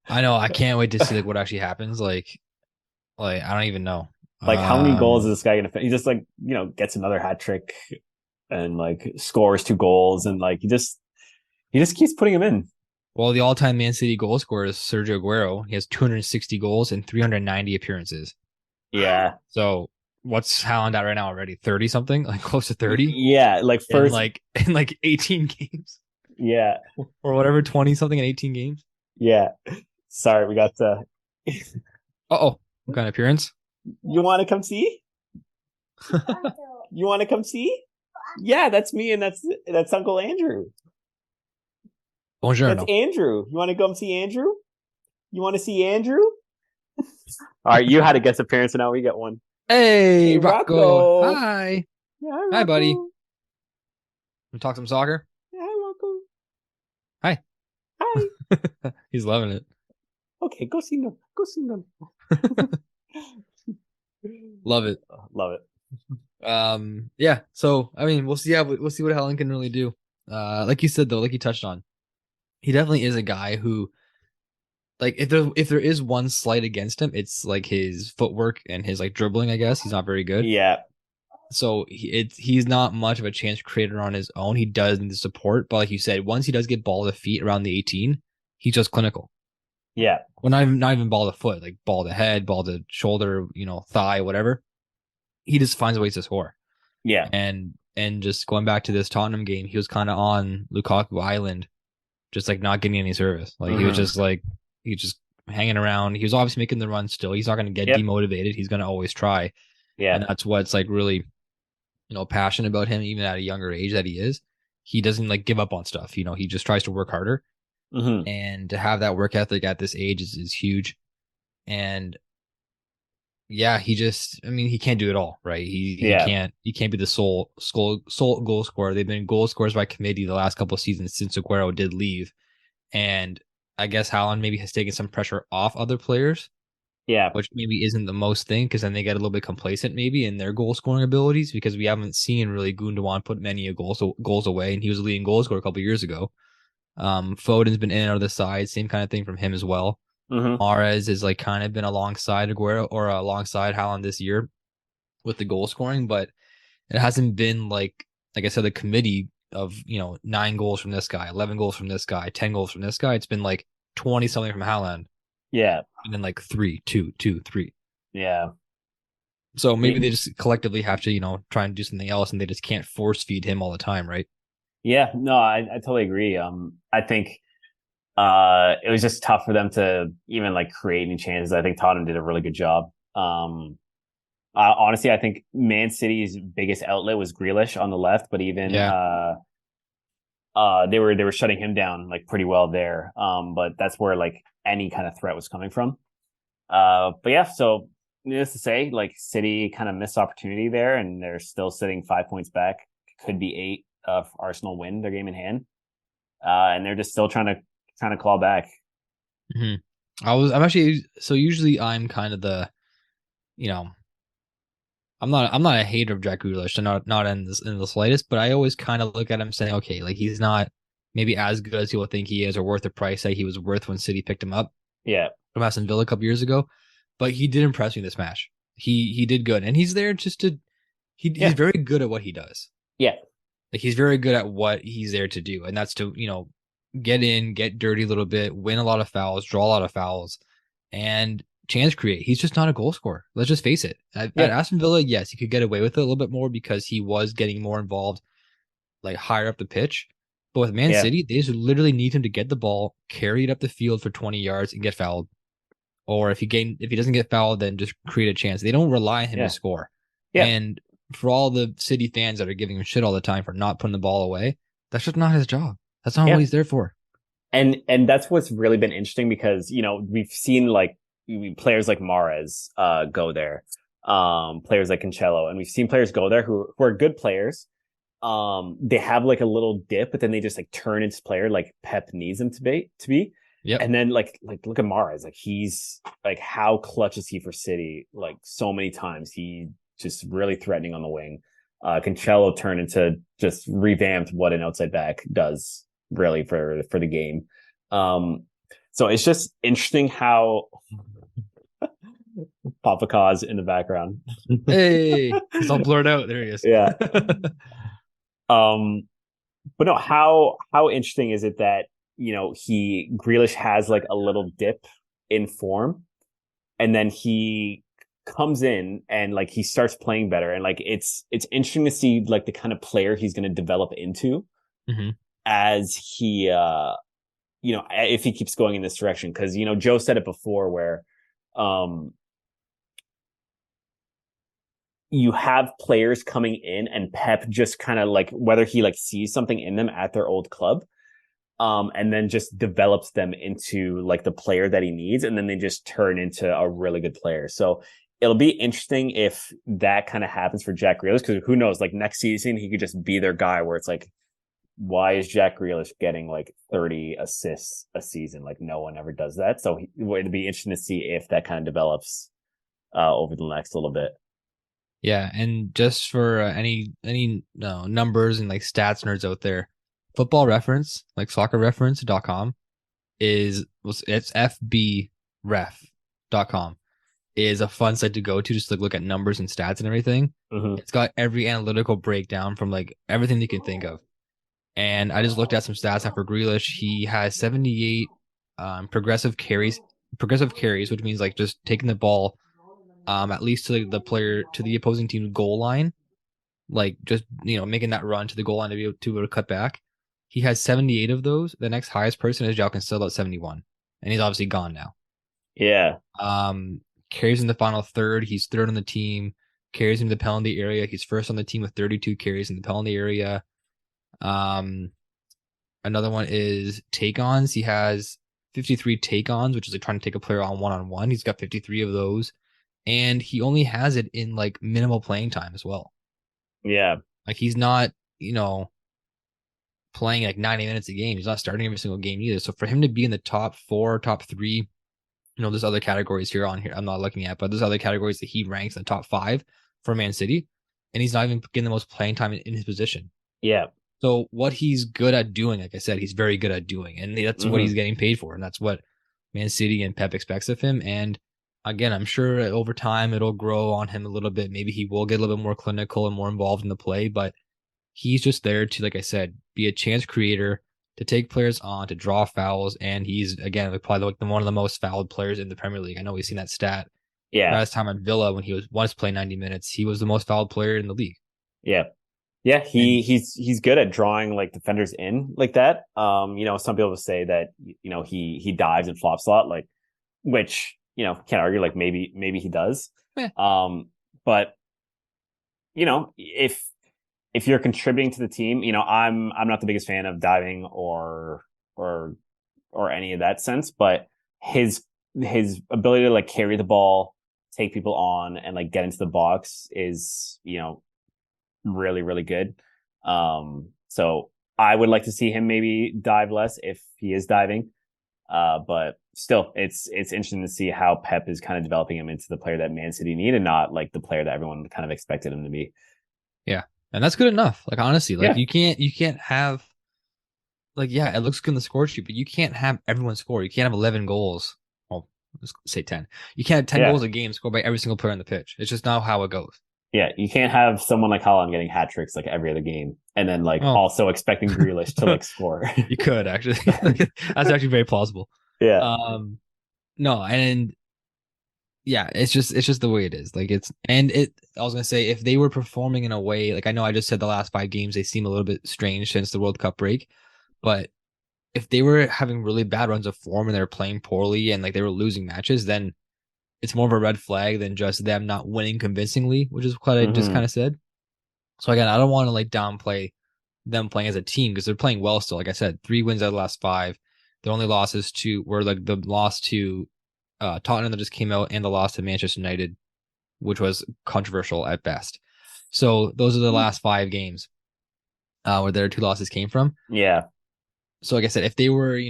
I know, I can't wait to see like what actually happens. Like I don't even know. Like, how many goals is this guy gonna fit? He just like, gets another hat trick and like scores 2 goals, and like he just keeps putting him in. Well, the all-time Man City goal scorer is Sergio Aguero. He has 260 goals and 390 appearances. Yeah. So what's Haaland at right now already? 30 something, like close to 30. Yeah, like first in like 18 games. Yeah. Or whatever, 20 something in 18 games. Yeah. Sorry, we got Uh-oh. What kind of appearance? You want to come see? You want to come see? Yeah, that's me, and that's Uncle Andrew. Buongiorno. That's Andrew. You want to come see Andrew? You want to see Andrew? All right, you had a guest appearance, and now we get one. Hey, Rocco. Hi. Yeah, hi, Hi, buddy. We talk some soccer? Yeah, hi, Rocco. Hi. Hi. He's loving it. Okay, go see them. Go see them. Love it. Love it. Yeah. So I mean, we'll see what Haaland can really do. Like you said though, like you touched on, he definitely is a guy who, like, if there is one slight against him, it's like his footwork and his like dribbling. I guess he's not very good. Yeah. So he's not much of a chance creator on his own. He does need the support, but like you said, once he does get ball to feet around the 18, he's just clinical. Yeah. Well, not even ball to foot, like ball to head, ball to shoulder, thigh, whatever. He just finds ways to score. Yeah. And just going back to this Tottenham game, he was kind of on Lukaku Island, just like not getting any service. Like he was just hanging around. He was obviously making the run still. He's not going to get demotivated. He's going to always try. Yeah. And that's what's like really, passionate about him, even at a younger age that he is. He doesn't like give up on stuff. He just tries to work harder. Mm-hmm. And to have that work ethic at this age is huge. And yeah, he can't do it all, right? He can't be the sole goal scorer. They've been goal scorers by committee the last couple of seasons since Aguero did leave. And I guess Haaland maybe has taken some pressure off other players. Yeah. Which maybe isn't the most thing, because then they get a little bit complacent maybe in their goal scoring abilities, because we haven't seen really Gundogan put many goals away, and he was a leading goal scorer a couple of years ago. Foden's been in and out of the side, same kind of thing from him as well. Mm-hmm. Mahrez is like kind of been alongside Aguero or alongside Haaland this year with the goal scoring, but it hasn't been like I said, the committee of 9 goals from this guy, 11 goals from this guy, 10 goals from this guy. It's been like 20 something from Haaland. Yeah. And then like 3, 2, 2, 3. Yeah. So maybe they just collectively have to, try and do something else, and they just can't force feed him all the time, right? Yeah, no, I totally agree. I think it was just tough for them to even like create any chances. I think Tottenham did a really good job. Honestly, I think Man City's biggest outlet was Grealish on the left, but even they were shutting him down like pretty well there. But that's where like any kind of threat was coming from. But yeah, so needless to say, like City kind of missed opportunity there, and they're still sitting 5 points back. Could be 8 if Arsenal win their game in hand. And they're just still trying to claw back. Mm-hmm. I'm actually, so usually I'm kind of the, I'm not a hater of Jack Grealish, not in the slightest, but I always kind of look at him saying, okay, like he's not maybe as good as people think he is, or worth the price that he was worth when City picked him up. Yeah. From Aston Villa a couple years ago, but he did impress me this match. He did good, and he's there just to. He's very good at what he does. Yeah, like he's very good at what he's there to do, and that's to get in, get dirty a little bit, win a lot of fouls, draw a lot of fouls, and chance create. He's just not a goal scorer. Let's just face it. At Aston Villa, yes, he could get away with it a little bit more because he was getting more involved, like higher up the pitch. But with Man City, they just literally need him to get the ball, carry it up the field for 20 yards, and get fouled. Or if he doesn't get fouled, then just create a chance. They don't rely on him to score. Yeah. And for all the City fans that are giving him shit all the time for not putting the ball away, that's just not his job. That's not what he's there for. And that's what's really been interesting, because we've seen like players like Mahrez go there, players like Cancelo, and we've seen players go there who are good players. They have like a little dip, but then they just like turn into player like Pep needs them to be. Yep. And then like look at Mahrez. Like he's like, how clutch is he for City? Like so many times he just really threatening on the wing. Cancelo turned into just revamped what an outside back does really for the game. So it's just interesting how Papakaz in the background. Hey, he's all blurred out. There he is. Yeah. Um, but no, how interesting is it that Grealish has like a little dip in form, and then he comes in and like he starts playing better, and like it's interesting to see like the kind of player he's going to develop into as he if he keeps going in this direction, because Joe said it before where um you have players coming in and Pep just kind of like, whether he like sees something in them at their old club, and then just develops them into like the player that he needs, and then they just turn into a really good player. So it'll be interesting if that kind of happens for Jack Grealish, because who knows, like next season he could just be their guy where it's like, why is Jack Grealish getting like 30 assists a season? Like no one ever does that. So it'd be interesting to see if that kind of develops over the next little bit. Yeah, and just for any numbers and like stats nerds out there, Football Reference, like soccerreference.com, it's fbref.com, is a fun site to go to just to look at numbers and stats and everything. It's got every analytical breakdown from like everything you can think of. And I just looked at some stats after Grealish. He has 78 progressive carries, which means like just taking the ball at least to the player, to the opposing team's goal line, like just making that run to the goal line to be able to cut back. He has 78 of those. The next highest person is João Cancelo at 71, and he's obviously gone now. Yeah. Carries in the final third. He's third on the team. Carries in the penalty area. He's first on the team with 32 carries in the penalty area. Another one is take-ons. He has 53 take-ons, which is like trying to take a player on one-on-one. He's got 53 of those. And he only has it in like minimal playing time as well. Yeah. Like he's not, playing like 90 minutes a game. He's not starting every single game either. So for him to be in the top 4, top 3, there's other categories here I'm not looking at, but there's other categories that he ranks in the top 5 for Man City. And he's not even getting the most playing time in his position. Yeah. So what he's good at doing, like I said, he's very good at doing. And that's what he's getting paid for. And that's what Man City and Pep expects of him. And again, I'm sure over time it'll grow on him a little bit. Maybe he will get a little bit more clinical and more involved in the play, but he's just there to, like I said, be a chance creator, to take players on, to draw fouls. And he's, again, like probably like one of the most fouled players in the Premier League. I know we've seen that stat. Yeah. Last time at Villa, when he was once playing 90 minutes, he was the most fouled player in the league. Yeah. Yeah, he's good at drawing like defenders in like that. Some people say that he dives and flops a lot, like, which can't argue, like maybe he does. But if you're contributing to the team, I'm not the biggest fan of diving or any of that sense, but his ability to like carry the ball, take people on, and like get into the box is really, really good. So I would like to see him maybe dive less if he is diving. But still, it's interesting to see how Pep is kind of developing him into the player that Man City need, and not like the player that everyone kind of expected him to be. Yeah, and that's good enough. Like honestly, like you can't have, like, it looks good in the score sheet, but you can't have everyone score. You can't have 11 goals. Well, let's say 10. You can't have 10 goals a game scored by every single player on the pitch. It's just not how it goes. Yeah, you can't have someone like Haaland getting hat tricks like every other game, and then like also expecting Grealish to like score. You could actually. That's actually very plausible. Yeah. No, and yeah, it's just the way it is. Like I was gonna say, if they were performing in a way, like I know I just said the last 5 games they seem a little bit strange since the World Cup break, but if they were having really bad runs of form and they were playing poorly and like they were losing matches, then it's more of a red flag than just them not winning convincingly, which is what I just kind of said. So again, I don't want to like downplay them playing as a team, because they're playing well still. Like I said, 3 wins out of the last 5. The only losses were like the loss to Tottenham that just came out, and the loss to Manchester United, which was controversial at best. So those are the last 5 games where their 2 losses came from. Yeah. So like I said, if they were,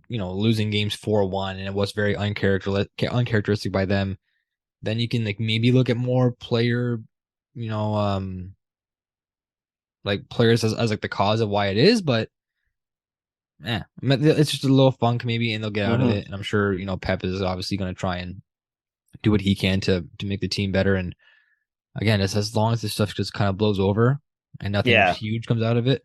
losing games 4-1 and it was very uncharacteristic by them, then you can like maybe look at more player, like players as like the cause of why it is. But it's just a little funk maybe, and they'll get out of it. And I'm sure Pep is obviously going to try and do what he can to make the team better. And again, it's as long as this stuff just kind of blows over and nothing Yeah. huge comes out of it,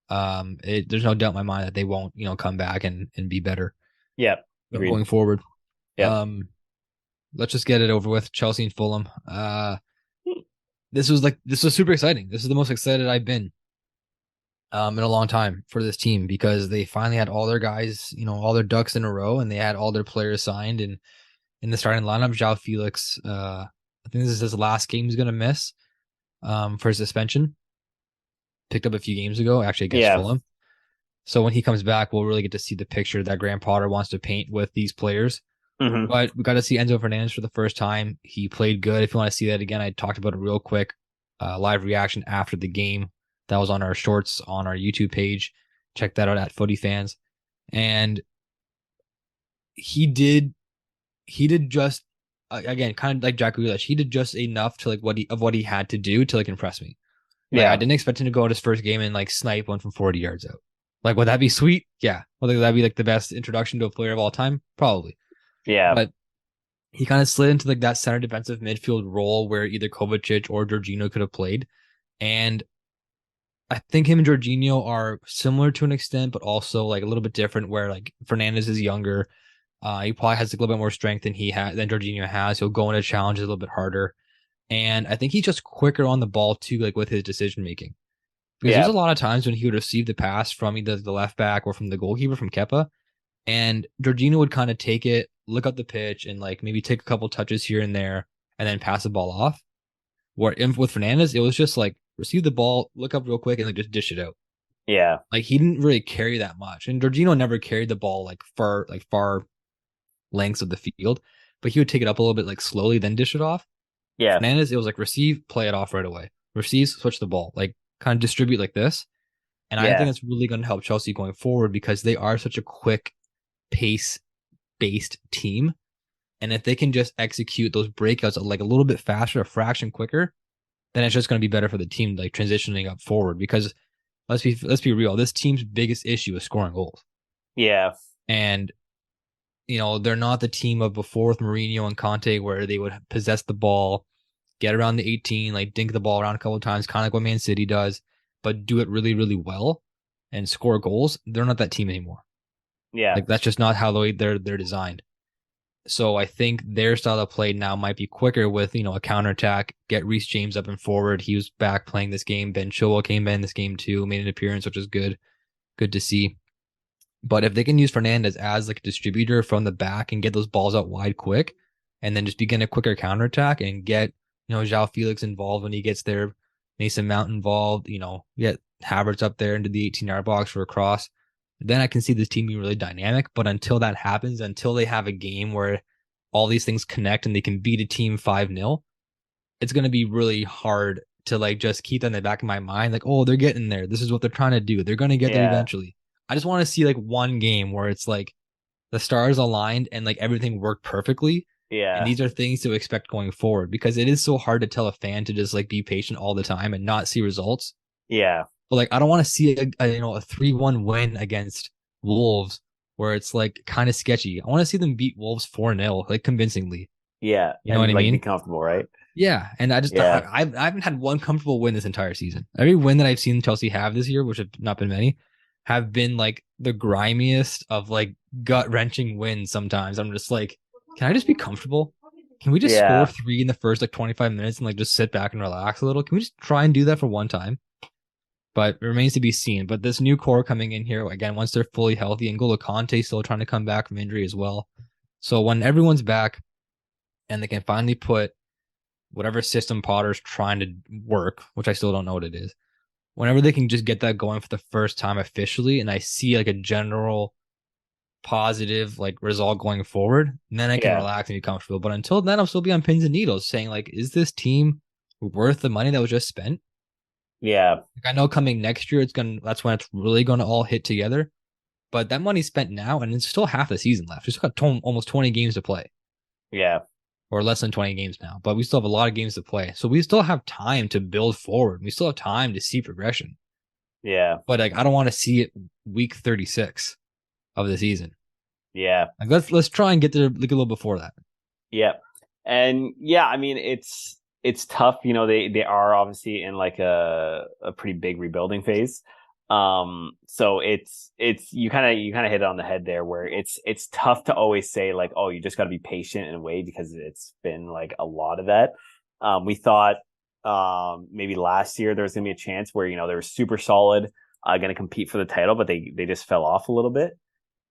there's no doubt in my mind that they won't, come back and be better Yep. Agreed. going forward. Yep. Let's just get it over with. Chelsea and Fulham. This was super exciting. This is the most excited I've been in a long time for this team because they finally had all their guys, all their ducks in a row, and they had all their players signed. And in the starting lineup, João Felix, I think this is his last game he's going to miss for his suspension. Picked up a few games ago, actually against Fulham. So when he comes back, we'll really get to see the picture that Graham Potter wants to paint with these players. Mm-hmm. But we got to see Enzo Fernandez for the first time. He played good. If you want to see that again, I talked about it real quick. Live reaction after the game. That was on our shorts on our YouTube page. Check that out at Footy Fans. And he did just again, kind of like Jack Grealish. He did just enough to what he had to do to impress me. I didn't expect him to go out his first game and snipe one from 40 yards out. Would that be sweet? Yeah. Would that be the best introduction to a player of all time? Probably. Yeah. But he kind of slid into that center defensive midfield role where either Kovacic or Jorginho could have played. And I think him and Jorginho are similar to an extent, but also a little bit different where Fernandez is younger. He probably has a little bit more strength than Jorginho has. He'll go into challenges a little bit harder. And I think he's just quicker on the ball too, with his decision making. Because there's a lot of times when he would receive the pass from either the left back or from the goalkeeper, from Kepa, and Jorginho would kind of take it, look up the pitch, and maybe take a couple touches here and there, and then pass the ball off. Where with Fernandez, it was just receive the ball, look up real quick, and just dish it out. Yeah. He didn't really carry that much. And Jorginho never carried the ball far lengths of the field, but he would take it up a little bit slowly, then dish it off. Yeah. Fernandez, it was receive, play it off right away. Receive, switch the ball. Kind of distribute like this. And I think it's really going to help Chelsea going forward because they are such a quick pace-based team. And if they can just execute those breakouts a little bit faster, a fraction quicker, then it's just going to be better for the team transitioning up forward. Because let's be real, this team's biggest issue is scoring goals. Yeah. And they're not the team of before with Mourinho and Conte where they would possess the ball, get around the 18, dink the ball around a couple of times, kind of like what Man City does, but do it really, really well and score goals. They're not that team anymore. Yeah. That's just not how they're designed. So I think their style of play now might be quicker with, a counterattack, get Reece James up and forward. He was back playing this game. Ben Chilwell came in this game too, made an appearance, which is good. Good to see. But if they can use Fernandez as a distributor from the back and get those balls out wide quick, and then just begin a quicker counterattack and get, João Felix involved when he gets there, Mason Mount involved, get Havertz up there into the 18-yard box for a cross, then I can see this team being really dynamic. But until that happens, until they have a game where all these things connect and they can beat a team 5-0, it's going to be really hard to just keep that in the back of my mind. Oh, they're getting there. This is what they're trying to do. They're going to get there eventually. I just want to see one game where it's the stars aligned and everything worked perfectly. Yeah. And these are things to expect going forward because it is so hard to tell a fan to just be patient all the time and not see results. Yeah. But I don't want to see a 3-1 win against Wolves where it's kind of sketchy. I want to see them beat Wolves 4-0 convincingly. Yeah. You know what I mean? Be comfortable, right? Yeah. And I haven't had one comfortable win this entire season. Every win that I've seen Chelsea have this year, which have not been many, have been the grimiest of gut-wrenching wins sometimes. I'm just can I just be comfortable? Can we just score 3 in the first 25 minutes and just sit back and relax a little? Can we just try and do that for one time? But it remains to be seen. But this new core coming in here, again, once they're fully healthy, and N'Golo Kante still trying to come back from injury as well. So when everyone's back and they can finally put whatever system Potter's trying to work, which I still don't know what it is, whenever they can just get that going for the first time officially, and I see a general positive result going forward, and then I can relax and be comfortable. But until then, I'll still be on pins and needles saying is this team worth the money that was just spent? Yeah. I know coming next year, that's when it's really going to all hit together. But that money's spent now, and it's still half the season left. We've still got almost 20 games to play. Yeah. Or less than 20 games now, but we still have a lot of games to play. So we still have time to build forward. We still have time to see progression. Yeah. But I don't want to see it week 36 of the season. Yeah. Let's try and get there a little before that. Yeah. And yeah, I mean it's tough. You know, they are obviously in like a pretty big rebuilding phase. So it's you kind of hit it on the head there, where it's tough to always say like, oh, you just got to be patient in a way, because it's been like a lot of that. We thought maybe last year there was gonna be a chance where, you know, they were super solid, going to compete for the title, but they just fell off a little bit.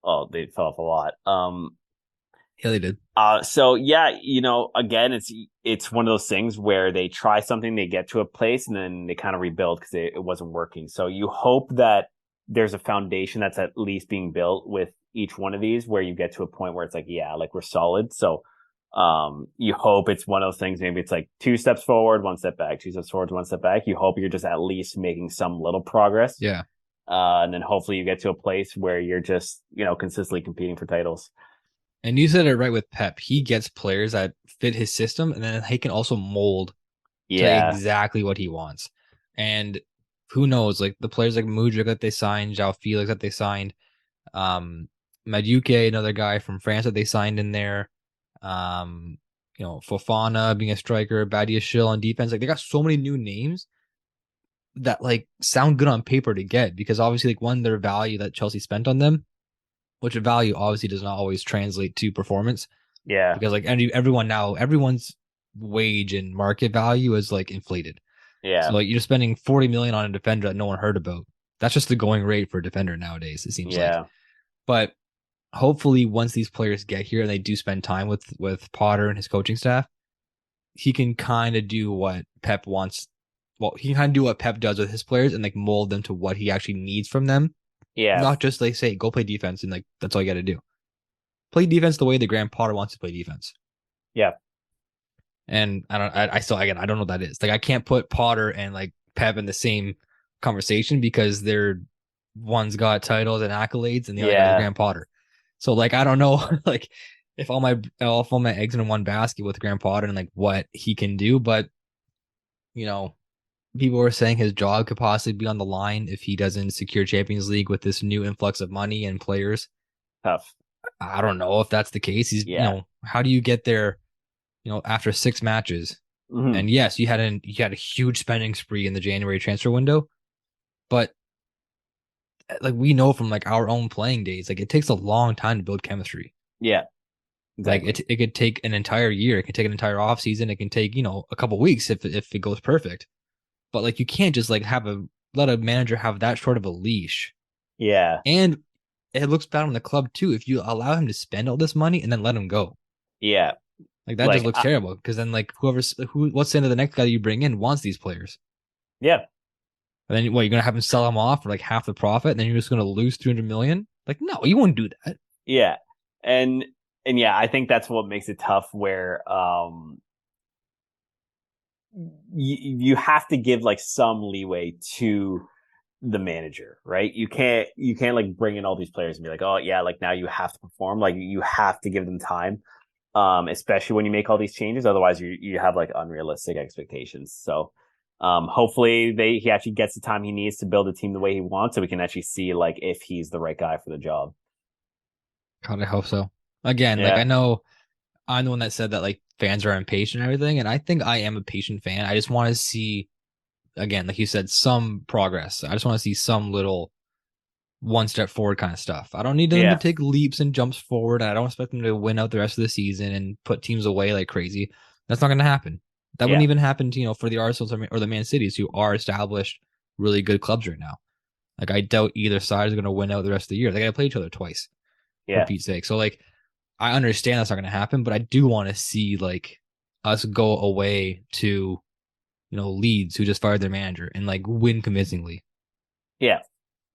Oh, they fell off a lot. Yeah, they did. So yeah, you know, again, it's one of those things where they try something, they get to a place, and then they kind of rebuild because it wasn't working. So you hope that there's a foundation that's at least being built with each one of these, where you get to a point where it's like, yeah, like we're solid. So you hope it's one of those things. Maybe it's like 2 steps forward, 1 step back, 2 steps forward, 1 step back. You hope you're just at least making some little progress. Yeah. And then hopefully you get to a place where you're just, you know, consistently competing for titles. And you said it right with Pep. He gets players that fit his system, and then he can also mold to Yeah. exactly what he wants. And who knows, like the players like Mudryk that they signed, João Felix that they signed, Madueke, another guy from France that they signed in there, Fofana being a striker, Badiashile on defense. Like they got so many new names that like sound good on paper to get, because obviously like one, their value that Chelsea spent on them, which value obviously does not always translate to performance. Yeah. Because like everyone's wage and market value is like inflated. Yeah. So like you're spending 40 million on a defender that no one heard about. That's just the going rate for a defender nowadays, it seems like. But hopefully once these players get here and they do spend time with Potter and his coaching staff, he can kind of do what Pep wants. Well, he can kind of do what Pep does with his players and like mold them to what he actually needs from them. Yeah. Not just like say, go play defense and like that's all you got to do. Play defense the way the Graham Potter wants to play defense. Yeah. And I still, again, I don't know what that is. Like I can't put Potter and like Pep in the same conversation because they're one's got titles and accolades and the other guy's Graham Potter. So like I don't know like if all my eggs in one basket with Graham Potter and like what he can do, but you know, people were saying his job could possibly be on the line if he doesn't secure Champions League with this new influx of money and players. Tough. I don't know if that's the case. He's how do you get there, after 6 matches? Mm-hmm. And yes, you had a huge spending spree in the January transfer window, but like we know from like our own playing days, like it takes a long time to build chemistry. Yeah. Exactly. Like it could take an entire year, it could take an entire off season, it can take, a couple weeks if it goes perfect. But like you can't just like let a manager have that short of a leash. Yeah. And it looks bad on the club too if you allow him to spend all this money and then let him go. Yeah. Like that just looks terrible, because then like what's the end of the next guy you bring in wants these players. Yeah. And then you're gonna have him sell them off for like half the profit, and then you're just gonna lose 300 million? Like, no, you won't do that. Yeah. And yeah, I think that's what makes it tough, where you have to give like some leeway to the manager, right? You can't like bring in all these players and be like, oh yeah, like now you have to perform. Like you have to give them time, especially when you make all these changes. Otherwise, you have like unrealistic expectations. So hopefully he actually gets the time he needs to build a team the way he wants, so we can actually see like if he's the right guy for the job. God, I hope so. Again, like I know I'm the one that said that like fans are impatient and everything, and I think I am a patient fan. I just want to see, again, like you said, some progress. I just want to see some little 1 step forward kind of stuff. I don't need them to take leaps and jumps forward. I don't expect them to win out the rest of the season and put teams away like crazy. That's not going to happen. That wouldn't even happen to, for the Arsenals or the Man Cities, who are established, really good clubs right now. Like I doubt either side is going to win out the rest of the year. They got to play each other twice, for Pete's sake. So like, I understand that's not going to happen, but I do want to see like us go away to, Leeds, who just fired their manager, and like win convincingly. Yeah.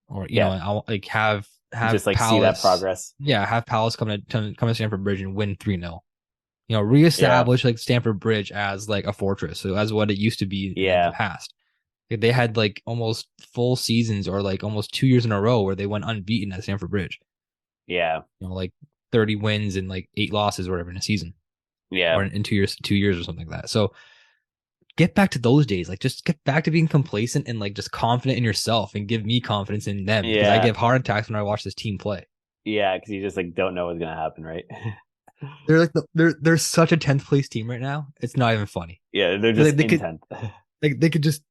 Or I'll like have just like Palace, see that progress. Yeah, have Palace come to Stamford Bridge and win 3-0. Reestablish like Stamford Bridge as like a fortress, so as what it used to be in the past. Like, they had like almost full seasons, or like almost 2 years in a row, where they went unbeaten at Stamford Bridge. Yeah. Like 30 wins and like 8 losses or whatever in a season. Yeah. Or in 2 years or something like that. So get back to those days. Like just get back to being complacent and like just confident in yourself, and give me confidence in them, because I get heart attacks when I watch this team play. Yeah, because you just like don't know what's gonna happen, right? They're like they're such a 10th place team right now. It's not even funny. Yeah, they're just They in could 10th. they could just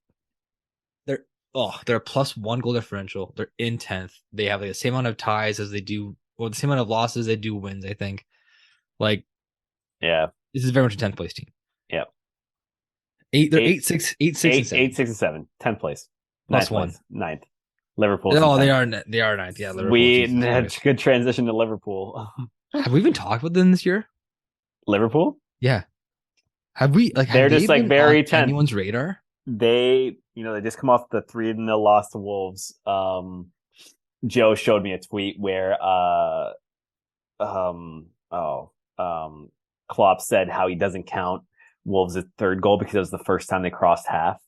they're a plus one goal differential. They're in 10th. They have like the same amount of ties as they do, well, the same amount of losses they do wins, I think. Like, yeah, this is very much a 10th place team. yeah. They're Eight, 8, 6, and 7. 6, and 7. 10th place. Plus Ninth one. place. Ninth. Liverpool's in Oh, 10th. they are ninth. Yeah, Liverpool. We Jesus had Christ. good transition to Liverpool. Have we even talked about them this year? Liverpool? Yeah. Have we like They're have they just like been on very 10th. anyone's radar? They just come off the 3-0 loss to Wolves. Joe showed me a tweet where Klopp said how he doesn't count Wolves' third goal because it was the first time they crossed half.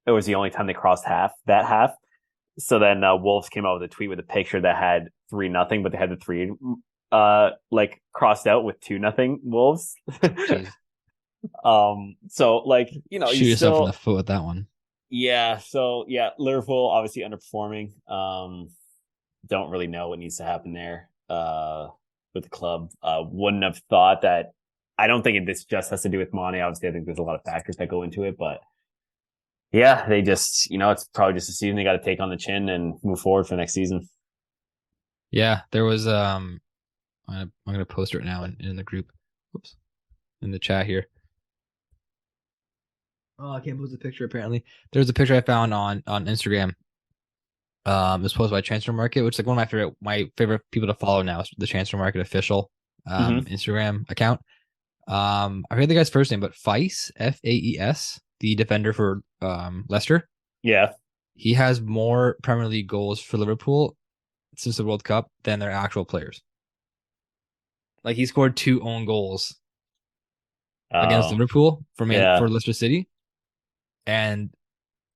It was the only time they crossed that half. So then Wolves came out with a tweet with a picture that had 3-0, but they had the 3 like crossed out with 2-0 Wolves. Jeez. So like, shoot yourself in the foot with that one. Yeah, so yeah, Liverpool obviously underperforming. Don't really know what needs to happen there with the club. Wouldn't have thought that. I don't think this just has to do with Mane. Obviously, I think there's a lot of factors that go into it, but yeah, they just, it's probably just a season they got to take on the chin and move forward for next season. Yeah, there was I'm gonna post it now in the group. Oops, in the chat here. Oh, I can't post the picture. Apparently, there's a picture I found on Instagram. It was posted by Transfer Market, which is like one of my favorite people to follow now. Is the Transfer Market official Instagram account. I forget the guy's first name, but Faes, Faes, the defender for Leicester. Yeah, he has more Premier League goals for Liverpool since the World Cup than their actual players. Like, he scored 2 own goals against Liverpool for Leicester City, and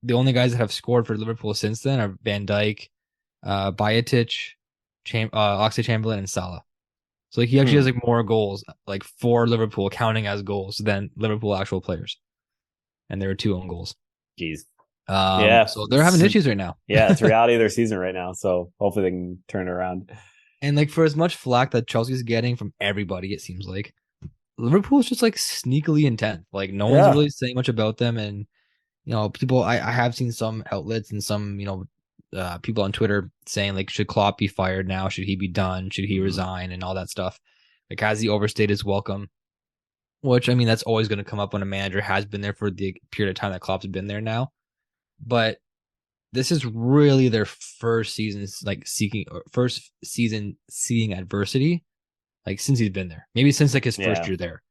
the only guys that have scored for Liverpool since then are Van Dijk, Bayetic, Oxlade-Chamberlain, and Salah. So like, he actually has like more goals, like, for Liverpool, counting as goals, than Liverpool actual players. And there were 2 own goals. Jeez. Yeah. So they're having issues right now. Yeah, it's reality of their season right now. So hopefully they can turn it around. And like, for as much flack that Chelsea's getting from everybody, it seems like Liverpool's just like sneakily intent. Like, no one's really saying much about them. And people, I have seen some outlets and some, people on Twitter saying, like, should Klopp be fired now? Should he be done? Should he resign? And all that stuff. Like, has he overstayed his welcome? Which, I mean, that's always going to come up when a manager has been there for the period of time that Klopp's been there now. But this is really their first season, like, first season seeing adversity, like, since he's been there. Maybe since like his first year there.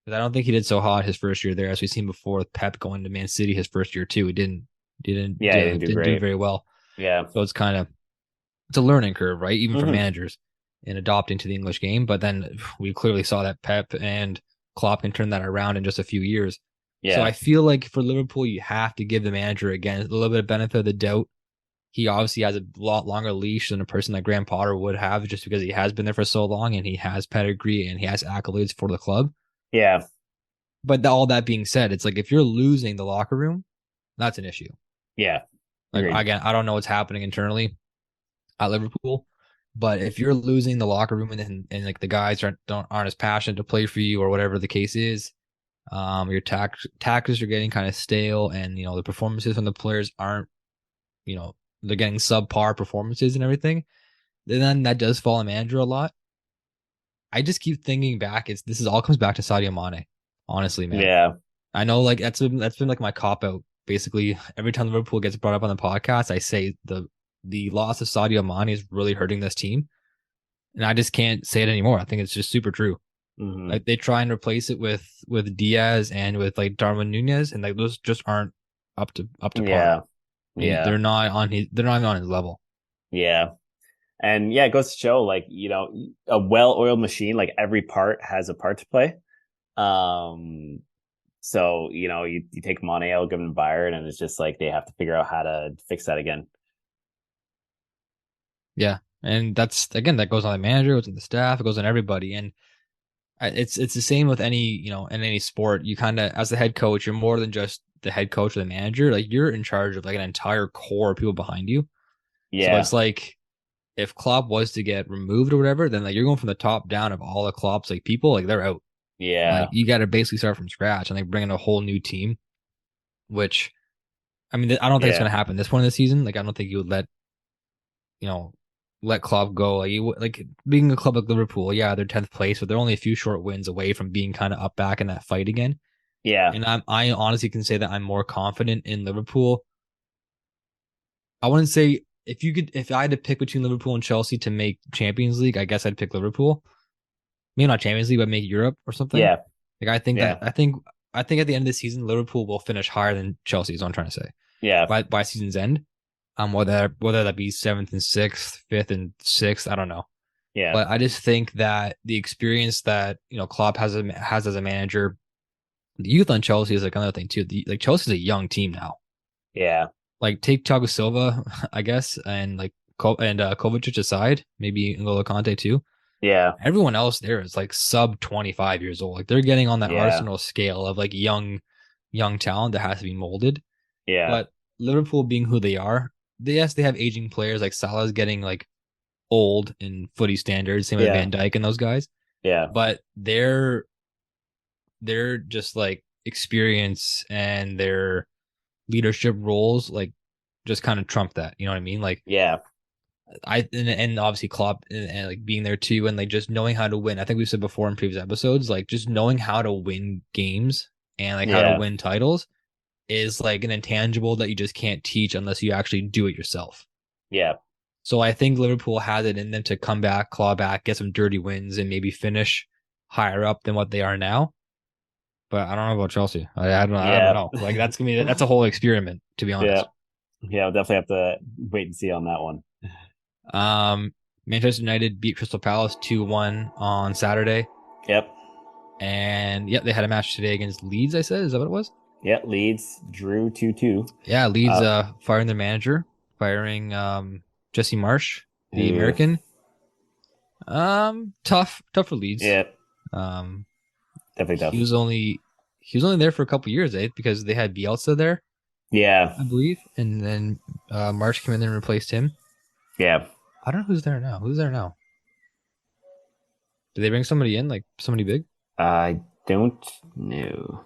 But I don't think he did so hot his first year there, as we've seen before with Pep going to Man City his first year too. He didn't do very well. Yeah. So it's a learning curve, right? Even for managers in adopting to the English game. But then we clearly saw that Pep and Klopp can turn that around in just a few years. Yeah. So I feel like for Liverpool, you have to give the manager, again, a little bit of benefit of the doubt. He obviously has a lot longer leash than a person like Graham Potter would have, just because he has been there for so long and he has pedigree and he has accolades for the club. Yeah. But all that being said, it's like, if you're losing the locker room, that's an issue. Yeah. Like, again, I don't know what's happening internally at Liverpool, but if you're losing the locker room and like the guys aren't as passionate to play for you, or whatever the case is, your tactics are getting kind of stale, and the performances from the players aren't, they're getting subpar performances and everything, then that does fall on manager a lot. I just keep thinking back, this all comes back to Sadio Mane, honestly, man. Yeah. I know, like, that's been like my cop out. Basically, every time Liverpool gets brought up on the podcast, I say the loss of Sadio Mane is really hurting this team, and I just can't say it anymore. I think it's just super true. Like, they try and replace it with Diaz and with like Darwin Nunez, and like, those just aren't up to par. Yeah, they're not on even on his level. Yeah. And yeah, it goes to show, like, a well-oiled machine, like, every part has a part to play. So, you take Mane out, give him Bayern, and it's just like they have to figure out how to fix that again. Yeah. And that's, again, that goes on the manager, it goes on the staff, it goes on everybody. And it's the same with any, in any sport. You kind of, as the head coach, you're more than just the head coach or the manager. Like, you're in charge of like an entire core of people behind you. Yeah. So it's like, if Klopp was to get removed or whatever, then like you're going from the top down of all the Klopp's like people, like they're out. Yeah. Like you got to basically start from scratch and like bring in a whole new team. Which I mean, I don't think it's going to happen this point in the season. Like I don't think you would let Klopp go. Like like being a club like Liverpool, yeah, they're 10th place, but they're only a few short wins away from being kind of up back in that fight again. Yeah. And I honestly can say that I'm more confident in Liverpool. I wouldn't say if I had to pick between Liverpool and Chelsea to make Champions League, I guess I'd pick Liverpool. Maybe not Champions League, but make Europe or something. Yeah. Like I think at the end of the season, Liverpool will finish higher than Chelsea. Is what I'm trying to say. Yeah. By season's end, whether that be 7th and 6th, 5th and 6th, I don't know. Yeah. But I just think that the experience that Klopp has as a manager, the youth on Chelsea is like another thing too. Like Chelsea's a young team now. Yeah. Like take Thiago Silva, I guess, and like Kovacic aside, maybe N'Golo Kante too. Yeah. Everyone else there is like sub 25 years old. Like they're getting on that Arsenal scale of like young talent that has to be molded. Yeah. But Liverpool being who they are, yes, they have aging players. Like Salah's getting like old in footy standards, same with Van Dijk and those guys. Yeah. But they're just like experience and their leadership roles like just kind of trump that. You know what I mean? Like and obviously Klopp and like being there too and like just knowing how to win. I think we've said before in previous episodes, like just knowing how to win games and like how to win titles is like an intangible that you just can't teach unless you actually do it yourself. Yeah. So I think Liverpool has it in them to come back, claw back, get some dirty wins, and maybe finish higher up than what they are now. But I don't know about Chelsea. I don't know. Like that's a whole experiment, to be honest. Yeah, we'll definitely have to wait and see on that one. Manchester United beat Crystal Palace 2-1 on Saturday. Yep. And they had a match today against Leeds, I said. Is that what it was? Yeah, Leeds drew 2-2. Yeah, Leeds firing their manager, firing Jesse Marsh, the American. Tough for Leeds. Yeah. Definitely tough. He was only there for a couple years, because they had Bielsa there. Yeah. I believe. And then Marsh came in there and replaced him. Yeah. I don't know who's there now. Did they bring somebody in, like somebody big? I don't know.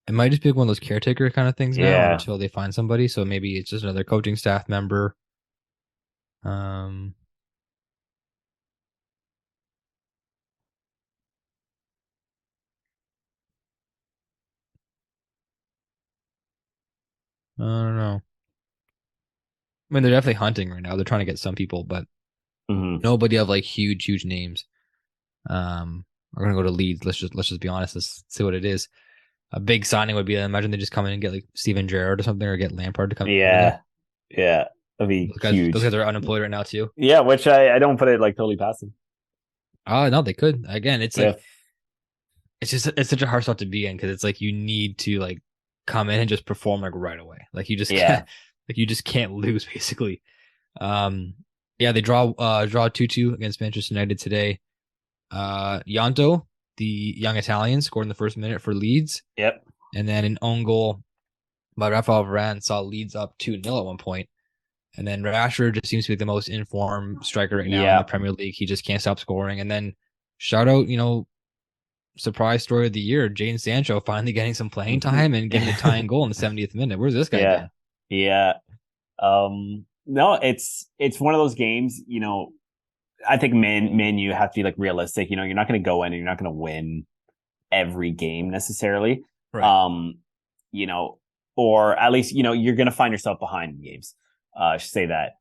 It might just be one of those caretaker kind of things now until they find somebody. So maybe it's just another coaching staff member. I don't know. I mean, they're definitely hunting right now. They're trying to get some people, but nobody of like huge names. We're gonna go to Leeds. Let's just be honest. Let's see what it is. A big signing would be, I imagine they just come in and get like Steven Gerrard or something, or get Lampard to come. Yeah, that'd be huge. Those guys are unemployed right now too. Yeah, which I don't put it like totally past them. Oh no, they could. Again, it's like it's such a hard spot to be in because it's like you need to like come in and just perform like right away. Like you just can't, like you just can't lose basically. They draw 2-2 against Manchester United today. Santo, the young Italian, scored in the first minute for Leeds. Yep. And then an own goal by Rafael Varane saw Leeds up 2-0 at one point. And then Rashford just seems to be the most informed striker right now in the Premier League. He just can't stop scoring. And then shout out, surprise story of the year, Jadon Sancho finally getting some playing time and getting a tying goal in the 70th minute. Where's this guy been? Yeah. No, it's one of those games, I think Man U have to be like realistic. You're not going to go in and you're not going to win every game necessarily. Right. Or at least, you're going to find yourself behind in games. I should say that.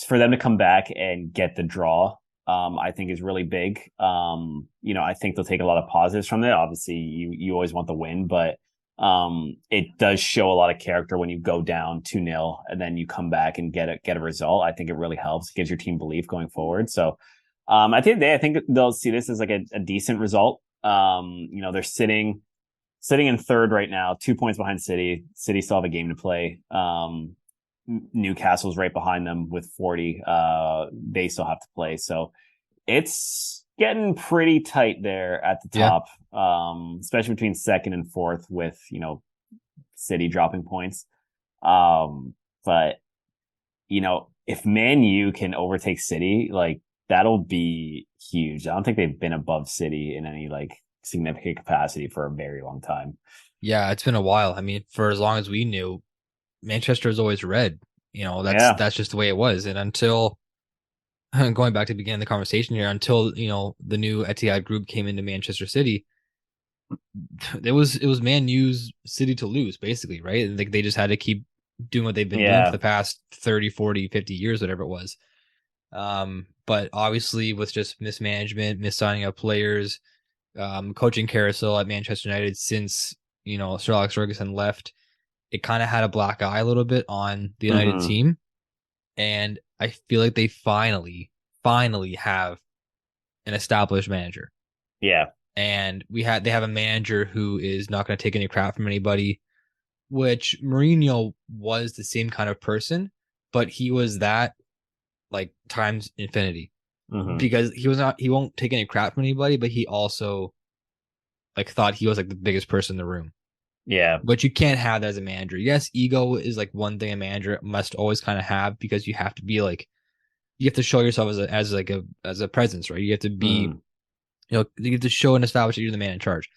For them to come back and get the draw, I think is really big. I think they'll take a lot of positives from it. Obviously, you always want the win, but it does show a lot of character when you go down 2-0 and then you come back and get a result. I think it really helps. It gives your team belief going forward. So at the end of the day, I think they'll see this as like a decent result. They're sitting in third right now, 2 points behind City. City still have a game to play. Newcastle's right behind them with 40. They still have to play. So it's getting pretty tight there at the top, especially between second and fourth with, City dropping points. but if Man U can overtake City, like that'll be huge. I don't think they've been above City in any like significant capacity for a very long time. Yeah, it's been a while. I mean, for as long as we knew, Manchester is always red. Yeah. That's just the way it was. And until going back to the beginning of the conversation here, until the new Etihad group came into Manchester City, it was Man U's City to lose, basically, right? Like they just had to keep doing what they've been doing for Yeah. the past 30, 40, 50 years, whatever it was. But obviously with just mismanagement, mis-signing of players, coaching carousel at Manchester United since, Sir Alex Ferguson left, it kind of had a black eye a little bit on the United Hmm. team. And I feel like they finally have an established manager. Yeah. And they have a manager who is not going to take any crap from anybody, which Mourinho was the same kind of person, but he was that like times infinity Hmm. because he won't take any crap from anybody, but he also like thought he was like the biggest person in the room. Yeah. But you can't have that as a manager. Yes, ego is like one thing a manager must always kind of have because you have to be like you have to show yourself as a presence, right? You have to be Hmm. you have to show and establish that you're the man in charge.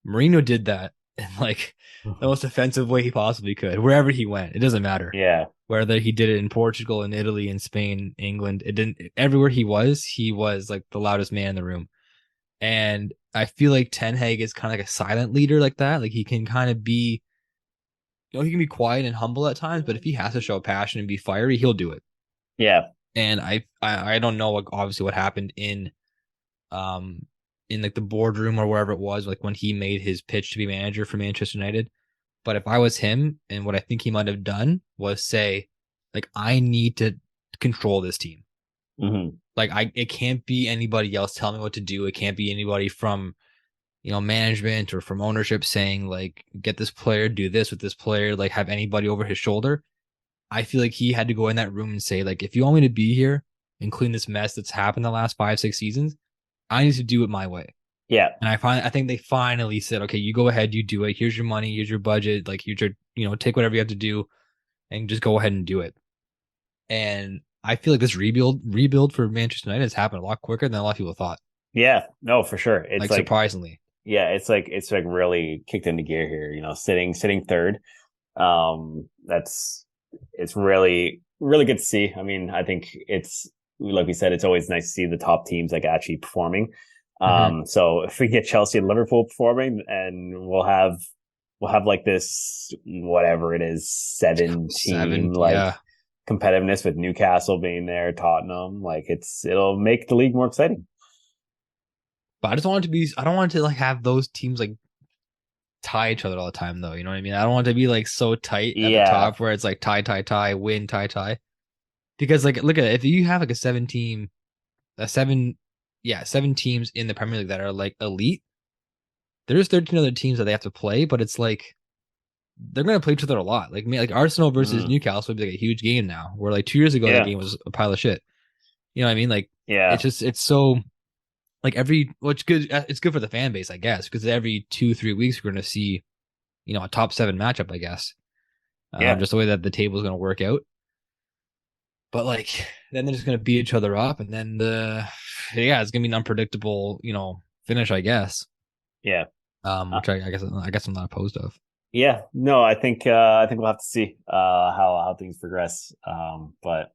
Mourinho did that in like the most offensive way he possibly could. Wherever he went, it doesn't matter. Yeah. Whether he did it in Portugal, in Italy, in Spain, England, it didn't. Everywhere he was like the loudest man in the room. And I feel like Ten Hag is kind of like a silent leader like that. Like he can kind of be, he can be quiet and humble at times, but if he has to show passion and be fiery, he'll do it. Yeah. And I don't know like obviously what happened um in like the boardroom or wherever it was like when he made his pitch to be manager for Manchester United. But if I was him, and what I think he might have done was say, like, I need to control this team. Hmm. Like it can't be anybody else telling me what to do. It can't be anybody from management or from ownership saying like get this player, do this with this player, like have anybody over his shoulder. I feel like he had to go in that room and say like if you want me to be here and clean this mess that's happened the last 5, 6 seasons, I need to do it my way. Yeah. And I think they finally said, okay, you go ahead, you do it. Here's your money, here's your budget, like here's your take whatever you have to do and just go ahead and do it. And I feel like this rebuild for Manchester United has happened a lot quicker than a lot of people thought. Yeah. No, for sure. It's Like like, surprisingly. yeah, it's like really kicked into gear here, sitting third. That's it's really really good to see. I mean, I think it's like we said, it's always nice to see the top teams like actually performing. Mm-hmm. So if we get Chelsea and Liverpool performing, and we'll have like this whatever it is 7 team Seven, like yeah. competitiveness with Newcastle being there, Tottenham, like it'll make the league more exciting. But I don't want it to like have those teams like tie each other all the time though. You know what I mean? I don't want it to be like so tight at the Yeah, top where it's like tie, tie, tie, win, tie, tie. Because like look at it, if you have like a seven yeah, 7 teams in the Premier League that are like elite, there's 13 other teams that they have to play, but it's like they're gonna play each other a lot. Like Arsenal versus mm, Newcastle would be like a huge game now. Where like 2 years ago that yeah, game was a pile of shit. You know what I mean? Like yeah, it's so like it's good. It's good for the fan base, I guess, because every 2, 3 weeks we're gonna see a top 7 matchup, I guess. yeah, Just the way that the table is gonna work out. But like then they're just gonna beat each other up, and then it's gonna be an unpredictable finish, I guess. yeah. Which I guess I'm not opposed of. Yeah, no, I think we'll have to see how things progress. But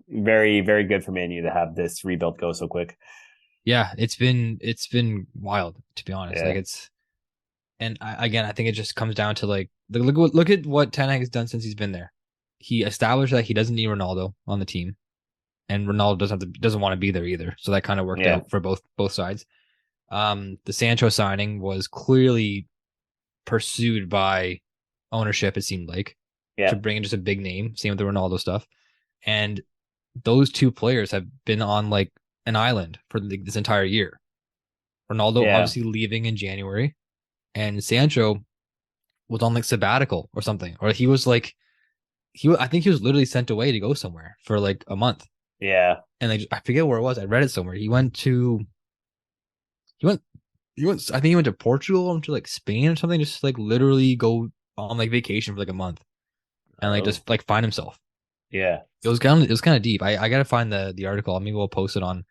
very very good for Man U to have this rebuild go so quick. Yeah, it's been wild to be honest. Like Yeah, again, I think it just comes down to like look at what Ten Hag has done since he's been there. He established that he doesn't need Ronaldo on the team, and Ronaldo doesn't want to be there either. So that kind of worked yeah, out for both sides. The Sancho signing was clearly pursued by ownership. It seemed like to yeah, bring in just a big name. Same with the Ronaldo stuff, and those 2 players have been on like an island for this entire year. Ronaldo yeah. obviously leaving in January, and Sancho was on like sabbatical or something, or he was like I think he was literally sent away to go somewhere for like a month, Yeah. and I forget where it was. I read it somewhere. He went I think he went to Portugal or to like Spain or something, just like literally go on like vacation for like a month and like Oh, just like find himself. Yeah. It was kind of deep. I gotta find the article. Maybe we'll post it on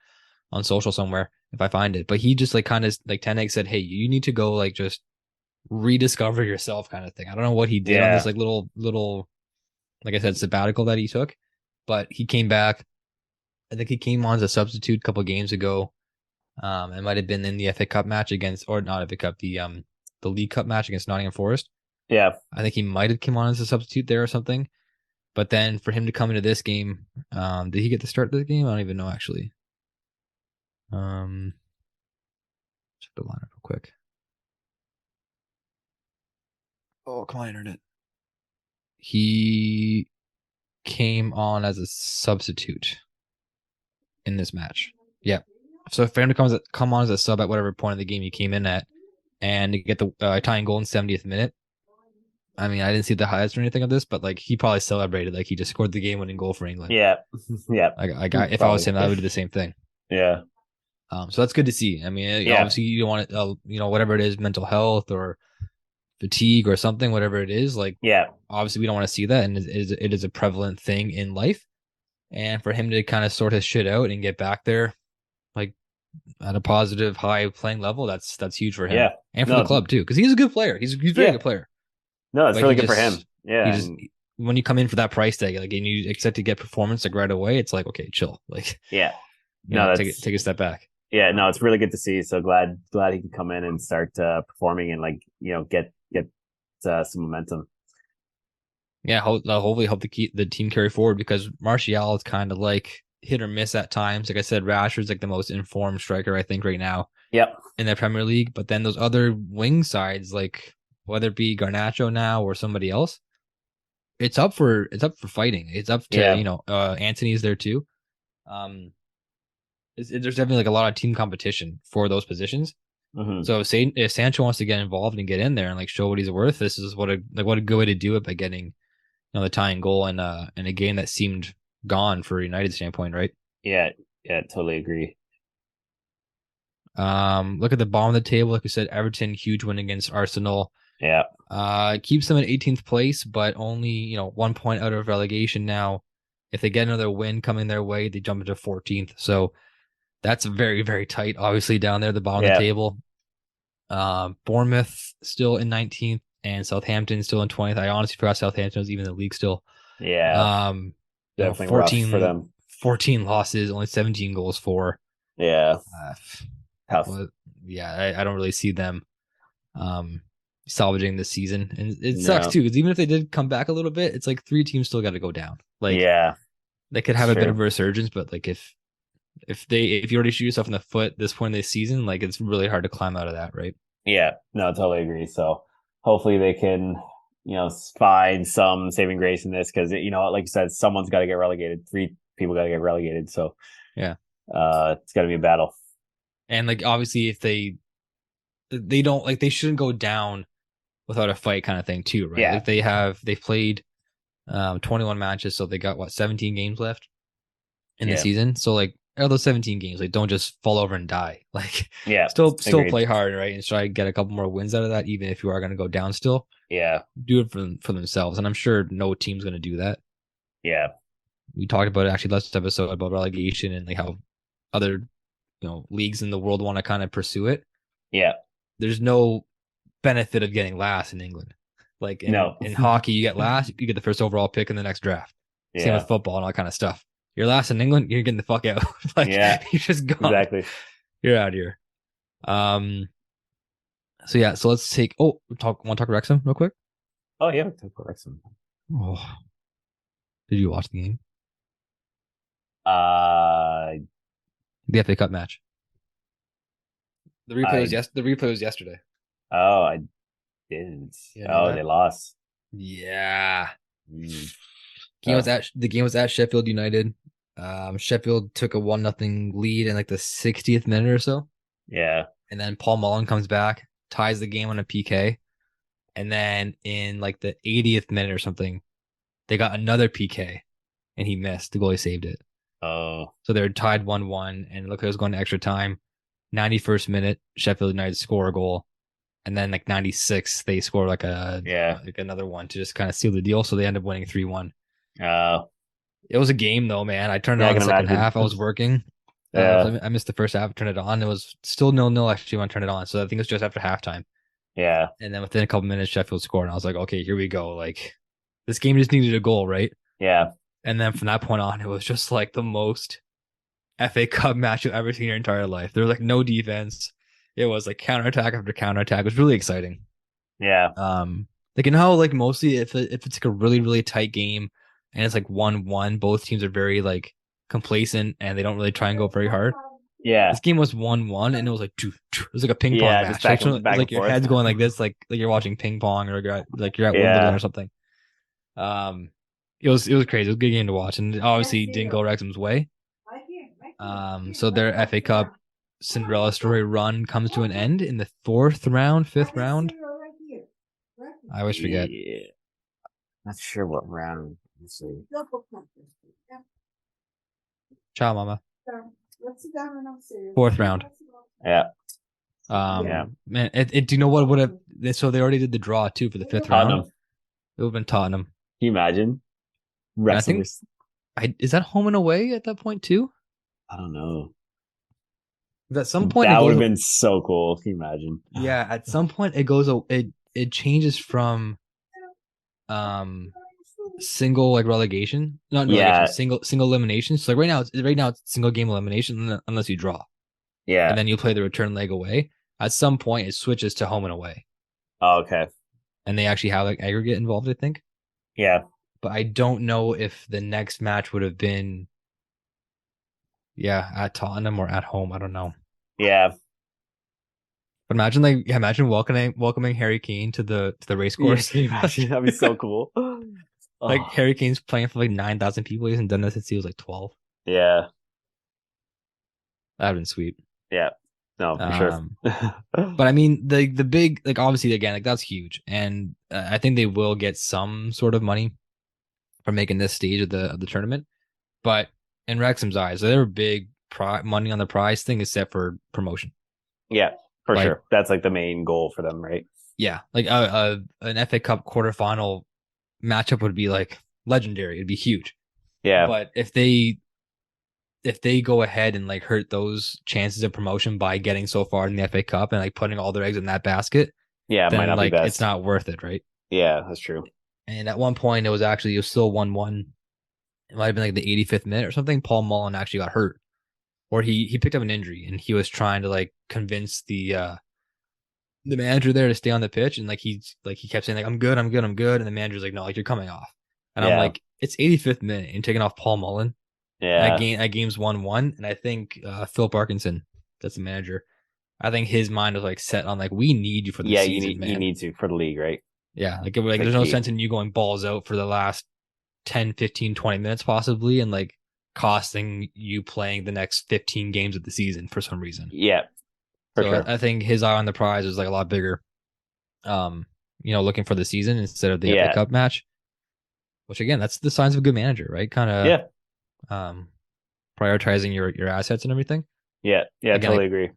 social somewhere if I find it. But he just like kind of like Ten Hag said, hey, you need to go like just rediscover yourself kind of thing. I don't know what he did on this Yeah. like little like I said sabbatical that he took, but he came back. I think he came on as a substitute a couple games ago. It might have been in the FA Cup match against, or not FA Cup, the League Cup match against Nottingham Forest. Yeah. I think he might have come on as a substitute there or something. But then for him to come into this game, did he get to start this game? I don't even know actually. Check the lineup real quick. Oh, come on, internet. He came on as a substitute in this match. Yeah. So for him to come on as a sub at whatever point of the game he came in at, and to get the tying goal in 70th minute. I mean, I didn't see the highlights or anything of this, but like he probably celebrated like he just scored the game-winning goal for England. Yeah. Yeah. If I was him, I would do the same thing. Yeah. So that's good to see. I mean, obviously you don't want it, whatever it is, mental health or fatigue or something, whatever it is. Like, obviously we don't want to see that, and it is a prevalent thing in life. And for him to kind of sort his shit out and get back there, like at a positive, high playing level, that's huge for him, and for the club too, because he's a good player. He's a very good player. No, it's really good for him. Yeah, when you come in for that price tag, like, and you expect to get performance like right away, it's like, okay, chill. Like, take a step back. Yeah, no, it's really good to see. So glad he can come in and start performing and like get some momentum. Yeah, hopefully help the team carry forward, because Martial is kind of like hit or miss at times. Like I said, Rashford's like the most informed striker I think right now. Yep. In the Premier League, but then those other wing sides, like whether it be Garnacho now or somebody else, it's up for fighting. It's up to Anthony's there too. There's definitely like a lot of team competition for those positions. Mm-hmm. So if Sancho wants to get involved and get in there and like show what he's worth, this is what a good way to do it, by getting the tying goal in a game that seemed gone for United standpoint, right? Yeah, totally agree. Look at the bottom of the table. Like I said, Everton, huge win against Arsenal. Yeah. Keeps them at 18th place, but only 1 point out of relegation now. If they get another win coming their way, they jump into 14th. So that's very, very tight, obviously, down there at the bottom of the table. Bournemouth still in 19th, and Southampton still in 20th. I honestly forgot Southampton was even in the league still. Yeah. Definitely 14, rough for them. 14 losses, only 17 goals for. Yeah. Tough. Yeah, I don't really see them salvaging this season. And it sucks too, because even if they did come back a little bit, it's like 3 teams still got to go down. Like, they could have a bit of a resurgence, but like if you already shoot yourself in the foot at this point in the season, like it's really hard to climb out of that, right? Yeah, no, totally agree. So hopefully they can, find some saving grace in this, because like you said, someone's got to get relegated. 3 people got to get relegated. So it's got to be a battle. And like obviously, if they don't, like, they shouldn't go down without a fight, kind of thing too, right? Yeah. Like they've played 21 matches, so they got 17 games left in the season. So like, out of those 17 games, like, don't just fall over and die. Like, still play hard, right? And try to get a couple more wins out of that, even if you are going to go down still. Yeah. Do it for themselves. And I'm sure no team's going to do that. Yeah. We talked about it actually last episode about relegation and like how other leagues in the world want to kind of pursue it. Yeah. There's no benefit of getting last in England. Like in hockey, you get last, you get the first overall pick in the next draft. Same with football and all that kind of stuff. You're last in England, you're getting the fuck out. Like, you're just gone. Exactly. You're out of here. So let's take. Want to talk Wrexham real quick? Oh yeah, talk about Wrexham. Oh, did you watch the game? The FA Cup match. The replay was yesterday. Oh, I didn't. They lost. Yeah. The game was at Sheffield United. Sheffield took a 1-0 lead in like the 60th minute or so. Yeah. And then Paul Mullen comes back, ties the game on a PK. And then in like the 80th minute or something, they got another PK and he missed. The goalie saved it. Oh. So they were tied 1-1, and look, it was going to extra time. 91st minute, Sheffield United score a goal. And then like 96, they score like another one to just kind of seal the deal. So they end up winning 3-1. It was a game though, man. I turned it Yeah, I on the can second imagine. half. I was working. Yeah, So I missed the first half. Turned it on. It was still 0-0 actually when I turned it on. So I think it was just after halftime. yeah, And then within a couple minutes, Sheffield scored, and I was like, okay, here we go. Like this game just needed a goal, right? yeah, And then from that point on, it was just like the most FA Cup match you've ever seen in your entire life. There was like no defense. It was like counterattack after counterattack. It was really exciting. yeah, Like you know how like mostly if it's like a really really tight game and it's like 1-1, both teams are very like complacent and they don't really try and go very hard. yeah, This game was 1-1 and it was like it was like a ping pong yeah. Just match. Like it was back and like your forth. head's going like this, like you're watching ping pong or you're at Wimbledon or Yeah, something. Um, it was crazy. It was a good game to watch, and obviously didn't go Wrexham's way. So their FA Cup Cinderella story run comes to an end in the fourth round, fifth round. I always forget. yeah. Not sure what round. Let's see. Ciao, mama. Fourth round. Yeah, yeah. Man, do you know what would have? So they already did the draw too for the fifth round. Tottenham. It would have been Tottenham. Can you imagine? And I Wrexham think is that home and away at that point too? I don't know. At some point it That would have goes. been so cool. Can you imagine? Yeah, at some point it goes. It changes from single like relegation, not relegation, Yeah, single elimination. So like right now it's single game elimination unless you draw, and yeah. then you play the return leg away. At some point it switches to home and away, Oh, okay. and they actually have like aggregate involved, I think. Yeah, But I don't know if the next match would have been at Tottenham or at home. I don't know. yeah. But imagine imagine welcoming Harry Kane to the race Yeah, course. can you imagine? That'd be so cool. Like Oh, Harry Kane's playing for like 9,000 people. He hasn't done this since he was like 12. yeah, That'd been sweet. yeah. No, for sure. Um, but I mean the big like obviously again like that's huge, and I think they will get some sort of money from making this stage of the tournament. But in Wrexham's eyes, their big money on the prize thing is set for promotion. Yeah, for Like sure. That's like the main goal for them, right? yeah, like an FA Cup quarterfinal matchup would be like legendary. It'd be huge. Yeah, But if they go ahead and like hurt those chances of promotion by getting so far in the FA Cup and like putting all their eggs in that basket, yeah. It might then not be like it's best. not worth it, right? Yeah, that's true. And at one point, it was still 1-1. It might have been like the 85th minute or something. Paul Mullen actually got hurt, or he picked up an injury, and he was trying to like convince the manager there to stay on the pitch, and like he kept saying like I'm good, I'm good, I'm good, and the manager's like no, like you're coming off, and I'm Yeah, like it's 85th minute and taking off Paul Mullen, and yeah, that game's 1-1, and I think Phil Parkinson, that's the manager, I think his mind was like set on like we need you for the yeah. season, You man. need to for the league, right? Yeah, like It's like there's no key. sense in you going balls out for the last 10, 15, 20 minutes possibly and like costing you playing the next 15 games of the season for some reason. Yeah, for So sure. I think his eye on the prize is like a lot bigger. Looking for the season instead of the FA Yeah, Cup match, which again, that's the signs of a good manager, right? Kind of yeah, prioritizing your assets and everything. yeah, yeah. Again, Totally like agree.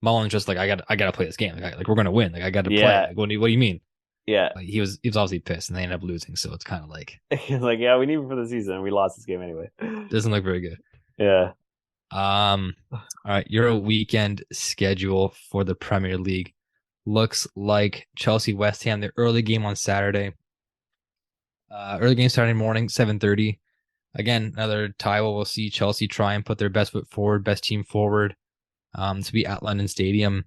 Mullen's just like I got to play this game. Like we're gonna win. Like I got to play. Yeah, Like what do you mean? yeah. Like he was obviously pissed and they ended up losing. So it's kind of like Like, yeah, we need him for the season. We lost this game anyway. doesn't look very good. Yeah. All right, your weekend schedule for the Premier League looks like Chelsea West Ham, the early game on Saturday. Early game Saturday morning, 7:30. Again, another tie where we'll see Chelsea try and put their best foot forward, best team forward, to be at London Stadium.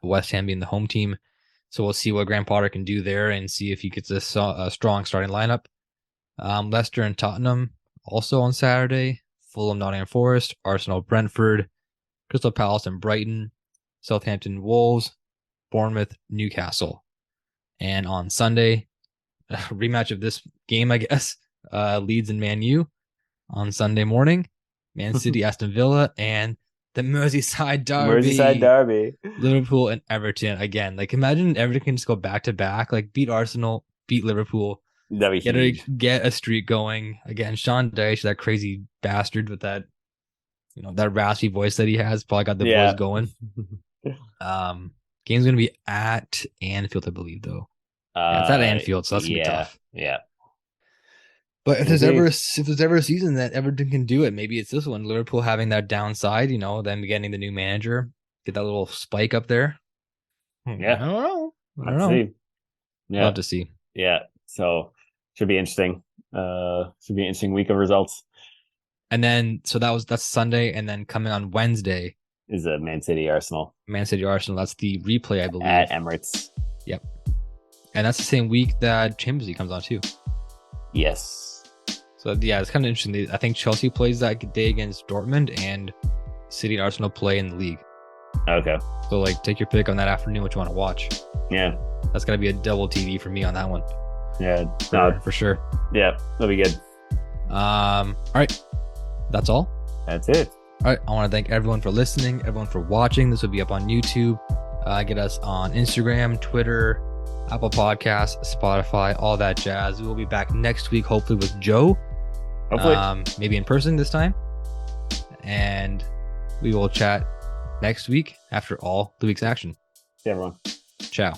West Ham being the home team. So we'll see what Graham Potter can do there and see if he gets a strong starting lineup. Leicester and Tottenham also on Saturday. Fulham, Nottingham Forest, Arsenal, Brentford, Crystal Palace and Brighton, Southampton, Wolves, Bournemouth, Newcastle. And on Sunday, a rematch of this game, I guess, Leeds and Man U on Sunday morning, Man City, Aston Villa, and the Merseyside Merseyside Derby, Derby. Liverpool and Everton again. Like imagine Everton can just go back to back, like beat Arsenal, beat Liverpool, That'd be huge. get a streak going again. Sean Dyche, that crazy bastard with that, that raspy voice that he has, probably got the boys Yeah. going. Game's gonna be at Anfield, I believe, though. Yeah, it's at Anfield, so that's gonna be Yeah. tough. Yeah. But if there's ever a season that Everton can do it, maybe it's this one. Liverpool having that downside, them getting the new manager, get that little spike up there. Yeah, I don't know. See. Yeah, love to see. Yeah, so should be interesting. Should be an interesting week of results. And then that's Sunday, and then coming on Wednesday is a Man City Arsenal. That's the replay, I believe, at Emirates. Yep. And that's the same week that Champions League comes on too. Yes. So yeah, it's kind of interesting. I think Chelsea plays that day against Dortmund, and City and Arsenal play in the league. Okay. So take your pick on that afternoon, what you want to watch. Yeah. That's gonna be a double TV for me on that one. Yeah. For sure. Yeah, that'll be good. All right. That's all. That's it. All right. I want to thank everyone for listening, everyone for watching. This will be up on YouTube. Get us on Instagram, Twitter, Apple Podcasts, Spotify, all that jazz. We will be back next week, hopefully with Joe. Hopefully. Maybe in person this time. And we will chat next week after all the week's action. See everyone. Ciao.